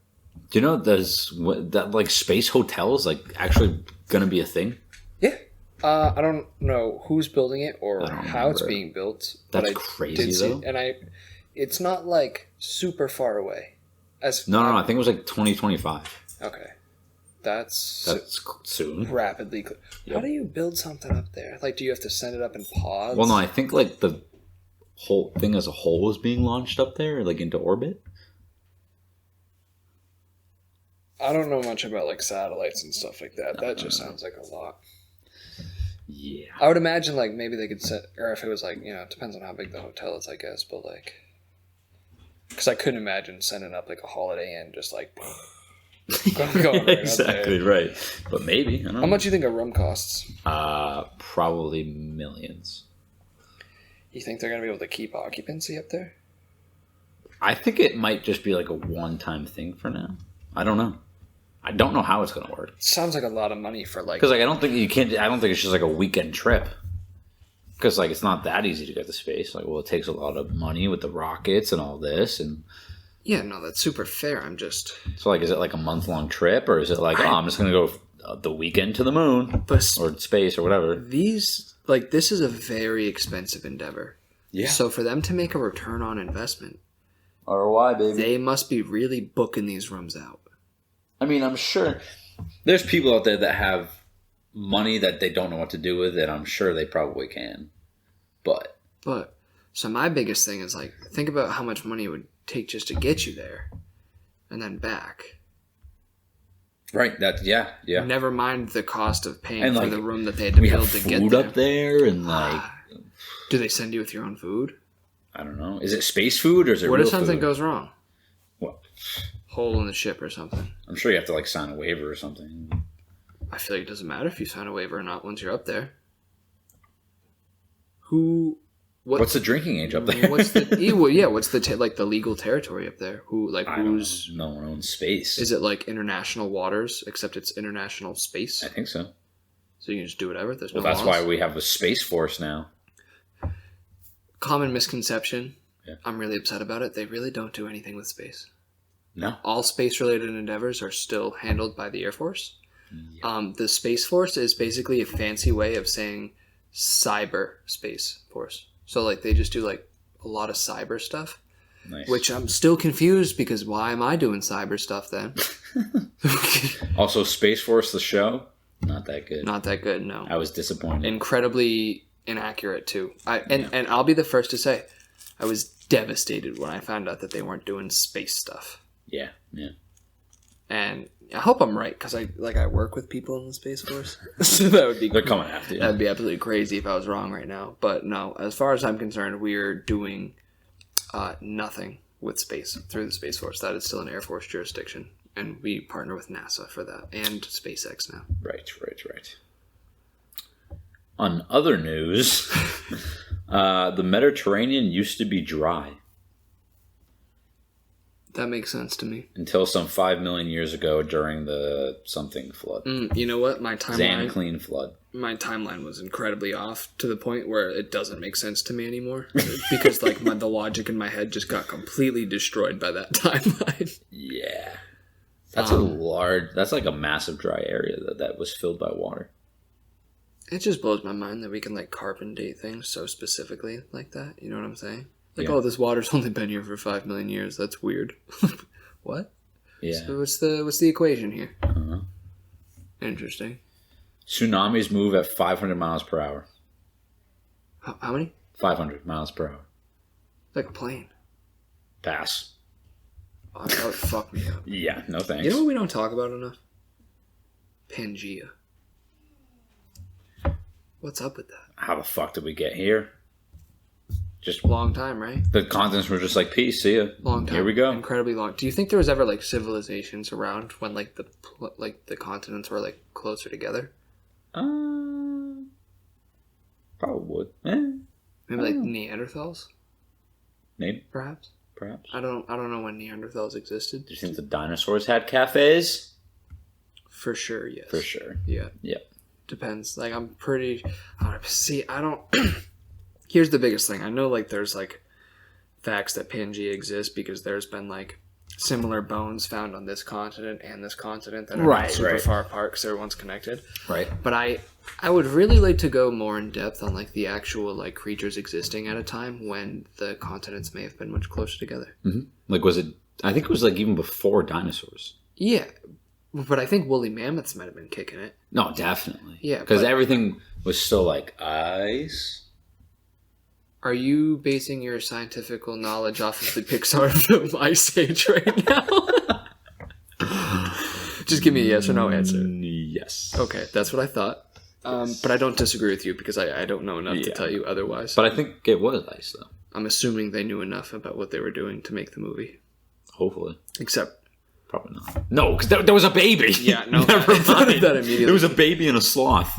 Do you know that like space hotels like actually gonna be a thing? Yeah. I don't know who's building it or how it's remember. being built. That's but crazy though. It's not like super far away. No, I think it was like 2025. Okay. That's soon. Rapidly. Yep. How do you build something up there? Like, do you have to send it up in pods? Well, no, I think like the whole thing as a whole is being launched up there, like into orbit. I don't know much about like satellites and stuff like that. That just sounds like a lot. Yeah. I would imagine like maybe they could set, or if it was like, it depends on how big the hotel is, I guess, but like, because I couldn't imagine sending up like a Holiday Inn just like going right exactly right. But maybe. I don't know. How much do you think a room costs? Probably millions. You think they're gonna be able to keep occupancy up there? I think it might just be like a one-time thing for now. I don't know. I don't know how it's going to work. Sounds like a lot of money for like... Because like I don't think it's just like a weekend trip. Because like it's not that easy to get to space. Like, well, it takes a lot of money with the rockets and all this, and yeah, no, that's super fair. I'm just so like, is it like a month-long trip, or is it like I'm just going to go the weekend to the moon or space or whatever? This is a very expensive endeavor. Yeah. So for them to make a return on investment, ROI, baby, they must be really booking these rooms out. I mean, I'm sure there's people out there that have money that they don't know what to do with it. I'm sure they probably can. But so my biggest thing is like, think about how much money it would take just to get you there and then back. Right. Yeah. Never mind the cost of paying and, for the room that they had to build to get food there. Up there and like. Do they send you with your own food? I don't know. Is it space food or is it what real if something food? Goes wrong? What? Hole in the ship or something. I'm sure you have to like sign a waiver or something. I feel like it doesn't matter if you sign a waiver or not once you're up there. What's the drinking age up there? What's the the legal territory up there? No one owns space. Is it like international waters except it's international space? I think so. So you can just do whatever. That's laws. Why we have a space force now. Common misconception. Yeah. I'm really upset about it. They really don't do anything with space. No. All space-related endeavors are still handled by the Air Force. Yeah. The Space Force is basically a fancy way of saying cyber space force. So like they just do like a lot of cyber stuff. Nice. Which I'm still confused because why am I doing cyber stuff then? Also, Space Force, the show, not that good. Not that good, no. I was disappointed. Incredibly inaccurate too. And I'll be the first to say, I was devastated when I found out that they weren't doing space stuff. Yeah. And I hope I'm right because I work with people in the Space Force, so that would be they're coming after you. That'd be absolutely crazy if I was wrong right now. But no, as far as I'm concerned, we are doing nothing with space through the Space Force. That is still an Air Force jurisdiction, and we partner with NASA for that and SpaceX now. Right. On other news, the Mediterranean used to be dry. That makes sense to me. Until some 5 million years ago during the something flood. You know what? My timeline... Xanaclean flood. my timeline was incredibly off to the point where it doesn't make sense to me anymore because like the logic in my head just got completely destroyed by that timeline. Yeah. That's that's like a massive dry area that was filled by water. It just blows my mind that we can like carbon date things so specifically like that. You know what I'm saying? Like, Yeah. this water's only been here for 5 million years. That's weird. What? Yeah. So what's the equation here? Uh-huh. Interesting. Tsunamis move at 500 miles per hour. How many? 500 miles per hour. Like a plane. Pass. Oh, that would fuck me up. Yeah, no thanks. You know what we don't talk about enough? Pangea. What's up with that? How the fuck did we get here? Just Long time, right? the continents were just like, peace, see ya. Long time. Here we go. Incredibly long. Do you think there was ever like civilizations around when like the continents were like closer together? Probably would. Maybe like Neanderthals, Maybe, perhaps. perhaps. I don't know when Neanderthals existed. Do you think the dinosaurs had cafes? For sure, yes. For sure. Yeah. Yeah. Depends. Like I'm pretty. I don't. Here's the biggest thing. I know like there's like facts that Pangea exists because there's been like similar bones found on this continent and this continent that are not super far apart because everyone's connected. Right. But I would really like to go more in depth on like the actual like creatures existing at a time when the continents may have been much closer together. Mm-hmm. Like, was it? I think it was like even before dinosaurs. Yeah, but I think woolly mammoths might have been kicking it. No, definitely. Yeah, because but- everything was still like ice. Are you basing your scientific knowledge off of the Pixar film Ice Age right now? Just give me a yes or no answer. Yes. Okay, that's what I thought. But I don't disagree with you because I don't know enough to tell you otherwise. But I think it was ice, though. I'm assuming they knew enough about what they were doing to make the movie. Hopefully. Except... Probably not. No, because there was a baby. Yeah, no. Never I thought of mind. that immediately. There was a baby and a sloth.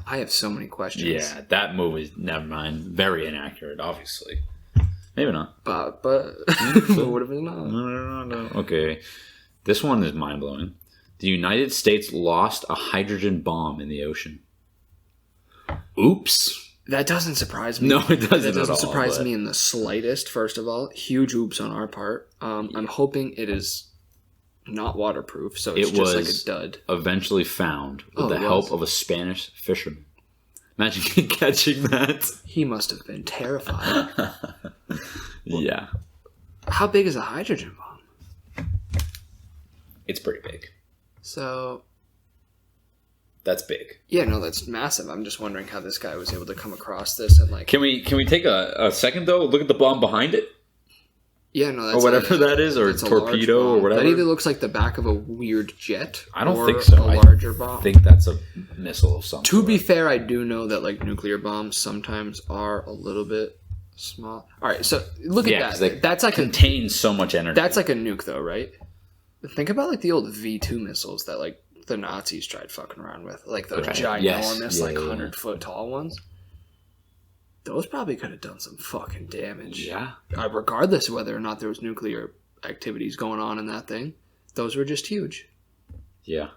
I have so many questions. Yeah, that movie, never mind. Very inaccurate, obviously. Maybe not. But what if it's not? No. Okay. This one is mind-blowing. The United States lost a hydrogen bomb in the ocean. Oops. That doesn't surprise me. No, it doesn't That doesn't at all, surprise but- me in the slightest, first of all. Huge oops on our part. I'm hoping it is not waterproof, so it's It just was like a dud. eventually found with the it help was? of a Spanish fisherman. Imagine catching that. He must have been terrified. Yeah. How big is a hydrogen bomb? It's pretty big. So, That's big. yeah, no, that's massive. I'm just wondering how this guy was able to come across this and like... Can we take a second, though? Look at the bomb behind it? Yeah, no, that's Or whatever that is, or that's a large torpedo, or bomb. whatever. That either looks like the back of a weird jet. I don't or think so. A larger bomb. I think that's a missile of some To sort. be fair, I do know that like nuclear bombs sometimes are a little bit small. All right, so look Yeah, at 'cause that. they That's like contains so much energy. that's like a nuke, though, right? Think about like the old V2 missiles that like the Nazis tried fucking around with, like those Right. ginormous, Yes. like Yeah, yeah. 100-foot tall ones. Those probably could have done some fucking damage. Yeah. Regardless of whether or not there was nuclear activities going on in that thing, those were just huge. Yeah.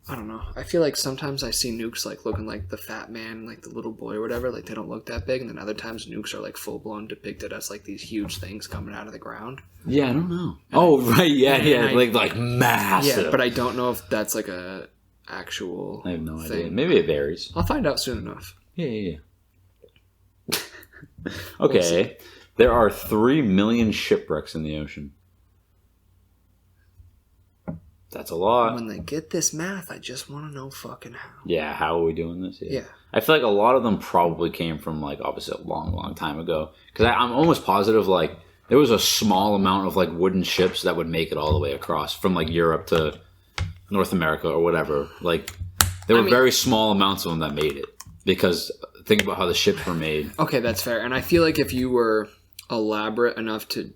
I don't know. I feel like sometimes I see nukes like looking like the fat man, like the little boy or whatever. Like they don't look that big, and then other times nukes are like full blown depicted as like these huge things coming out of the ground. Yeah, I don't know. Oh, right. Yeah, yeah. Like massive. Yeah, but I don't know if that's like a actual. I have no thing. idea. Maybe it varies. I'll find out soon enough. Yeah. Okay. There are 3 million shipwrecks in the ocean. That's a lot. When they get this math, I just want to know fucking how. Yeah, how are we doing this? Yeah. I feel like a lot of them probably came from, like, obviously a long, long time ago. Because I'm almost positive, like, there was a small amount of, like, wooden ships that would make it all the way across from, like, Europe to North America or whatever. Like, there were very small amounts of them that made it. Because think about how the ships were made. Okay, that's fair. And I feel like if you were elaborate enough to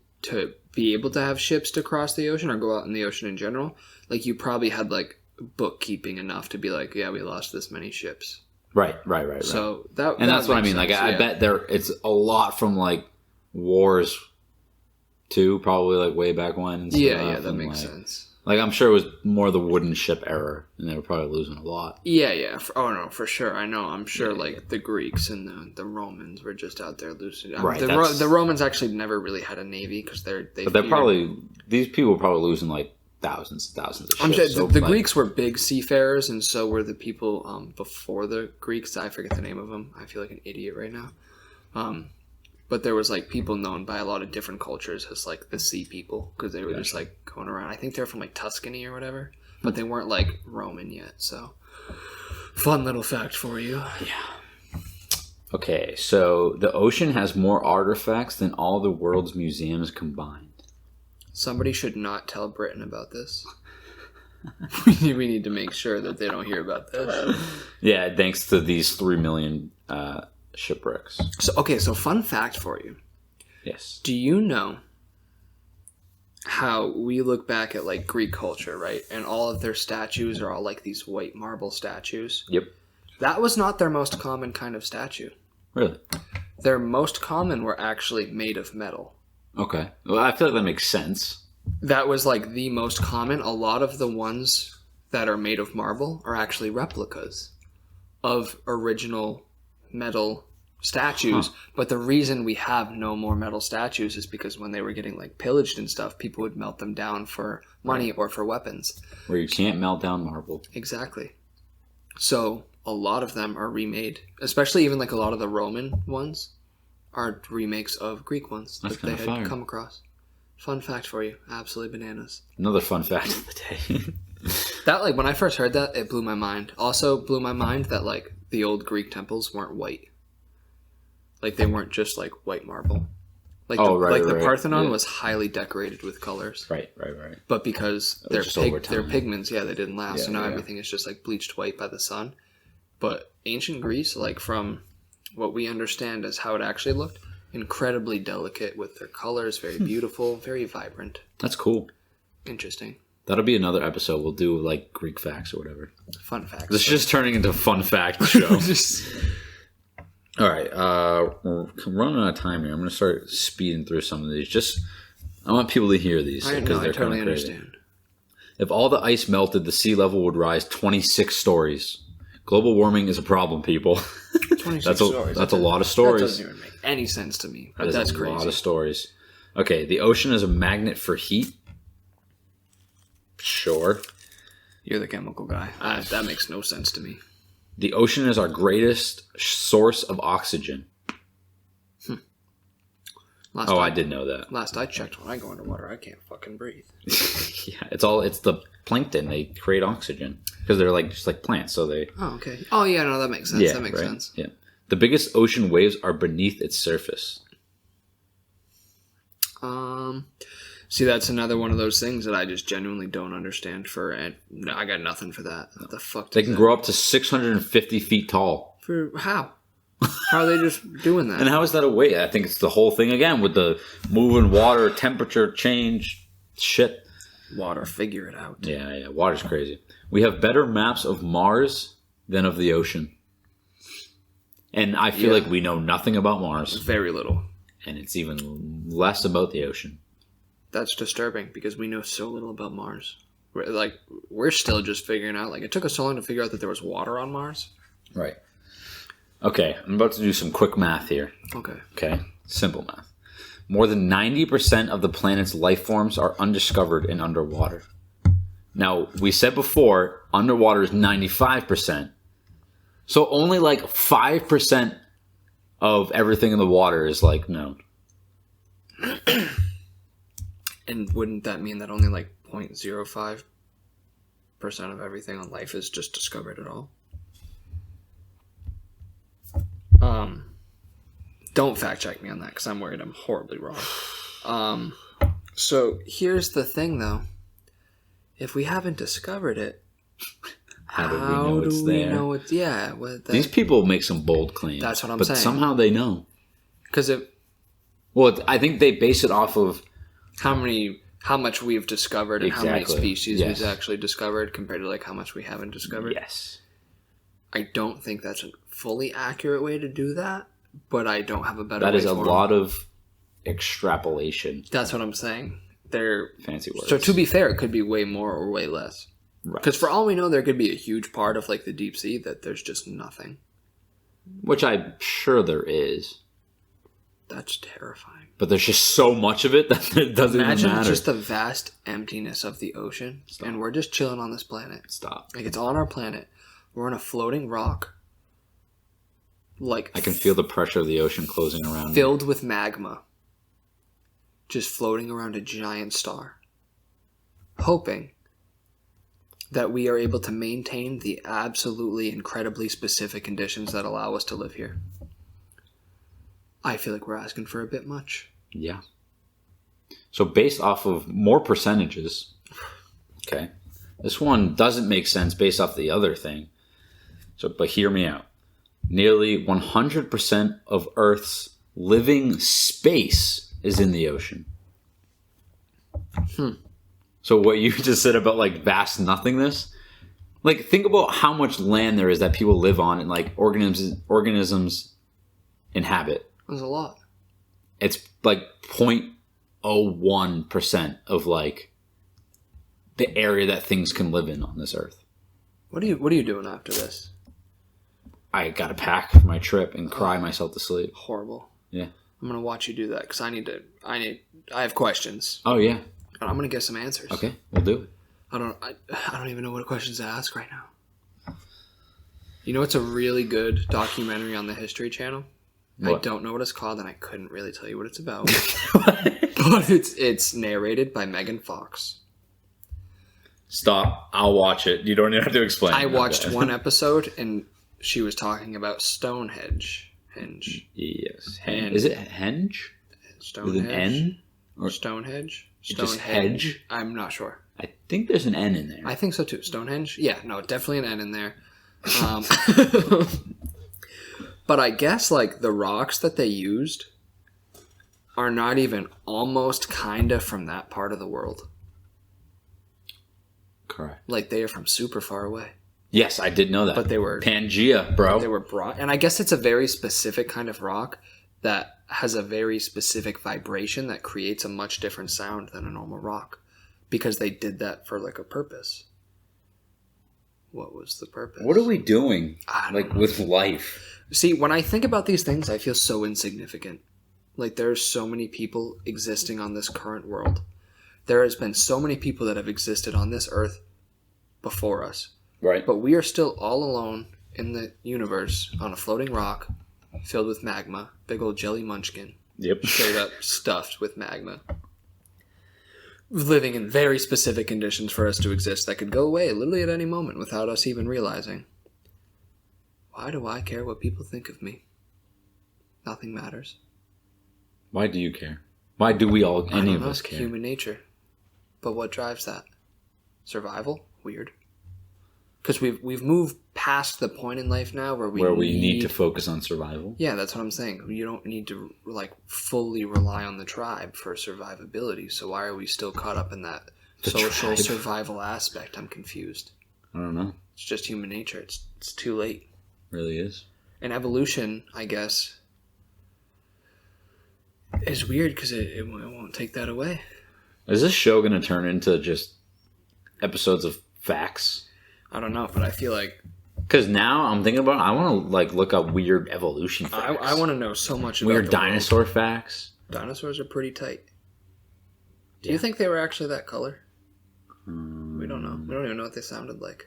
be able to have ships to cross the ocean or go out in the ocean in general, like you probably had like bookkeeping enough to be like, yeah, we lost this many ships. Right. So And that's what I mean. makes Like, sense, I bet it's a lot from, like, wars too, probably, like, way back when. And Yeah, stuff, that and, makes like, sense. Like, I'm sure it was more the wooden ship era, and they were probably losing a lot. Yeah. Oh no, for sure. I know. I'm sure. Like the Greeks and the Romans were just out there losing. Right. The Romans actually never really had a navy because these people were probably losing like thousands and thousands of ships. The Greeks were big seafarers, and so were the people before the Greeks. I forget the name of them. I feel like an idiot right now. But there was like people known by a lot of different cultures as like the sea people because they were just like going around. I think they're from like Tuscany or whatever, but they weren't like Roman yet. So fun little fact for you. Yeah. Okay, so the ocean has more artifacts than all the world's museums combined. Somebody should not tell Britain about this. we need to make sure that they don't hear about this. Yeah, thanks to these 3 million shipwrecks. So fun fact for you. Yes. Do you know how we look back at like Greek culture, right? And all of their statues are all like these white marble statues. Yep. That was not their most common kind of statue. Really? Their most common were actually made of metal. Okay. Well, I feel like that makes sense. That was like the most common. A lot of the ones that are made of marble are actually replicas of original metal statues. But the reason we have no more metal statues is because when they were getting like pillaged and stuff, people would melt them down for money or for weapons. Where you can't melt down marble. Exactly. So a lot of them are remade, especially even like a lot of the Roman ones are remakes of Greek ones that they had come across. Fun fact for you. Absolutely bananas. Another fun fact of the day. That, like, when I first heard that, it blew my mind. Also blew my mind that, like, the old Greek temples weren't white. Like, they weren't just, like, white marble. Like, the Parthenon was highly decorated with colors. Right. But because their pigments, they didn't last. So now everything is just, like, bleached white by the sun. But ancient Greece, like, from what we understand as how it actually looked, incredibly delicate with their colors, very beautiful, very vibrant. That's cool. Interesting. That'll be another episode. We'll do like Greek facts or whatever. Fun facts. This is just turning into a fun fact show. All right. We're running out of time here. I'm going to start speeding through some of these. I want people to hear these because they're kind of crazy. Understand. If all the ice melted, the sea level would rise 26 stories. Global warming is a problem, people. 26 stories. That's a lot of stories. That doesn't even make any sense to me. But that's crazy. A lot of stories. Okay, the ocean is a magnet for heat. Sure. You're the chemical guy. That makes no sense to me. The ocean is our greatest source of oxygen. I did know that. Last I checked, when I go underwater, I can't fucking breathe. Yeah, it's the plankton. They create oxygen because they're like just like plants. So they. Oh, okay. Oh, yeah, no, that makes sense. That makes sense. Yeah. The biggest ocean waves are beneath its surface. See, that's another one of those things that I just genuinely don't understand. I got nothing for that. What the fuck? They can grow up to 650 feet tall. For how? How are they just doing that? And how is that a weight? I think it's the whole thing again with the moving water, temperature change, shit. Water, figure it out. Yeah. Water's crazy. We have better maps of Mars than of the ocean. And I feel like we know nothing about Mars. Very little. And it's even less about the ocean. That's disturbing because we know so little about Mars. We're still just figuring out. Like, it took us so long to figure out that there was water on Mars. Right. Okay, I'm about to do some quick math here. Okay, simple math. More than 90% of the planet's life forms are undiscovered and underwater. Now, we said before, underwater is 95%. So only like 5% of everything in the water is like known. And wouldn't that mean that only like 0.05% of everything on life is just discovered at all? Don't fact check me on that because I'm worried I'm horribly wrong. So here's the thing though. If we haven't discovered it, how do we know it's there? These people make some bold claims. That's what I'm saying. But somehow they know. Well, I think they base it off of how much we've discovered and how many species we've actually discovered compared to like how much we haven't discovered. Yes. I don't think that's a fully accurate way to do that, but I don't have a better way. That is a lot of extrapolation. That's what I'm saying. they're fancy words. So to be fair, it could be way more or way less. Right. Because for all we know, there could be a huge part of like the deep sea that there's just nothing. Which I'm sure there is. That's terrifying. But there's just so much of it that it doesn't Imagine even matter. just the vast emptiness of the ocean, and we're just chilling on this planet. Stop. Like, it's on our planet. We're on a floating rock. Like, I can feel the pressure of the ocean closing around filled with magma. Just floating around a giant star. Hoping that we are able to maintain the absolutely incredibly specific conditions that allow us to live here. I feel like we're asking for a bit much. Yeah. So based off of more percentages, okay, this one doesn't make sense based off the other thing. So, but hear me out. Nearly 100% of Earth's living space is in the ocean. So what you just said about like vast nothingness, like think about how much land there is that people live on and like organisms inhabit. There's a lot. It's like 0.01% of like the area that things can live in on this earth. What are you doing after this? I got to pack for my trip and cry myself to sleep. Horrible. Yeah. I'm gonna watch you do that because I have questions. Oh yeah. And I'm gonna get some answers. Okay, we'll do it. I don't even know what questions to ask right now. You know, it's a really good documentary on the History Channel. What? I don't know what it's called, and I couldn't really tell you what it's about. But it's narrated by Megan Fox. Stop. I'll watch it. You don't even have to explain. I watched one episode, and she was talking about Stonehenge. Yes. And- Is it henge? Stonehenge. With an N? Or Stonehenge. just hedge? I'm not sure. I think there's an N in there. I think so too. Stonehenge? Yeah, no, definitely an N in there. But I guess like the rocks that they used are not even almost kinda from that part of the world. Correct. Like they are from super far away. Yes, I did know that. But they were Pangea, bro. They were brought, and I guess it's a very specific kind of rock that has a very specific vibration that creates a much different sound than a normal rock, because they did that for like a purpose. What was the purpose? What are we doing? I don't Like know. with life? See, when I think about these things, I feel so insignificant. Like there's so many people existing on this current world. There has been so many people that have existed on this earth before us. Right. But we are still all alone in the universe on a floating rock filled with magma. Big old jelly munchkin. Yep. Straight up stuffed with magma. Living in very specific conditions for us to exist that could go away literally at any moment without us even realizing. Why do I care what people think of me? Nothing matters. Why do you care? Why do we all, any of us care? Human nature. But what drives that? Survival? Weird. Because we've moved past the point in life now where we need to focus on survival. Yeah, that's what I'm saying. You don't need to like fully rely on the tribe for survivability. So why are we still caught up in that social survival aspect? I'm confused. I don't know. It's just human nature. It's too late. Really is. And evolution, I guess, is weird because it won't take that away. Is this show going to turn into just episodes of facts? I don't know, but I feel like Because now I'm thinking about it, I want to like look up weird evolution facts. I want to know so much about weird the dinosaur facts. world. Dinosaurs are pretty tight. Do you think they were actually that color? We don't know. We don't even know what they sounded like.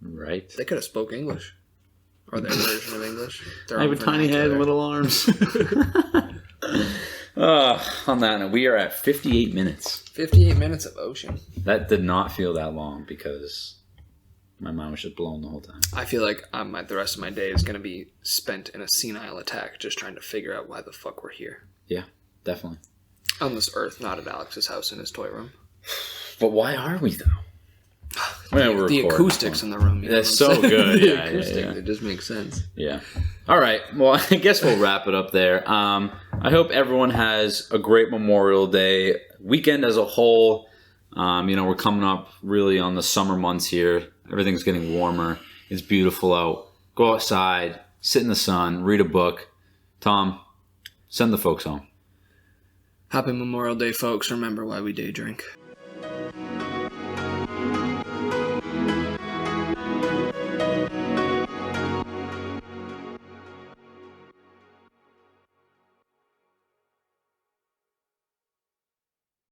Right. They could have spoke English. Or their version of English. I have a tiny head, little arms. On that note, we are at 58 minutes. 58 minutes of ocean. That did not feel that long because my mind was just blown the whole time. I feel like the rest of my day is going to be spent in a senile attack just trying to figure out why the fuck we're here. Yeah, definitely. On this earth, not at Alex's house in his toy room. But why are we, though? The acoustics in the room. You know That's what I'm so saying? good. The Yeah, acoustics, yeah. it just makes sense. Yeah. All right. Well, I guess we'll wrap it up there. I hope everyone has a great Memorial Day weekend as a whole. We're coming up really on the summer months here. Everything's getting warmer. It's beautiful out. Go outside, sit in the sun, read a book. Tom, send the folks home. Happy Memorial Day, folks. Remember why we day drink.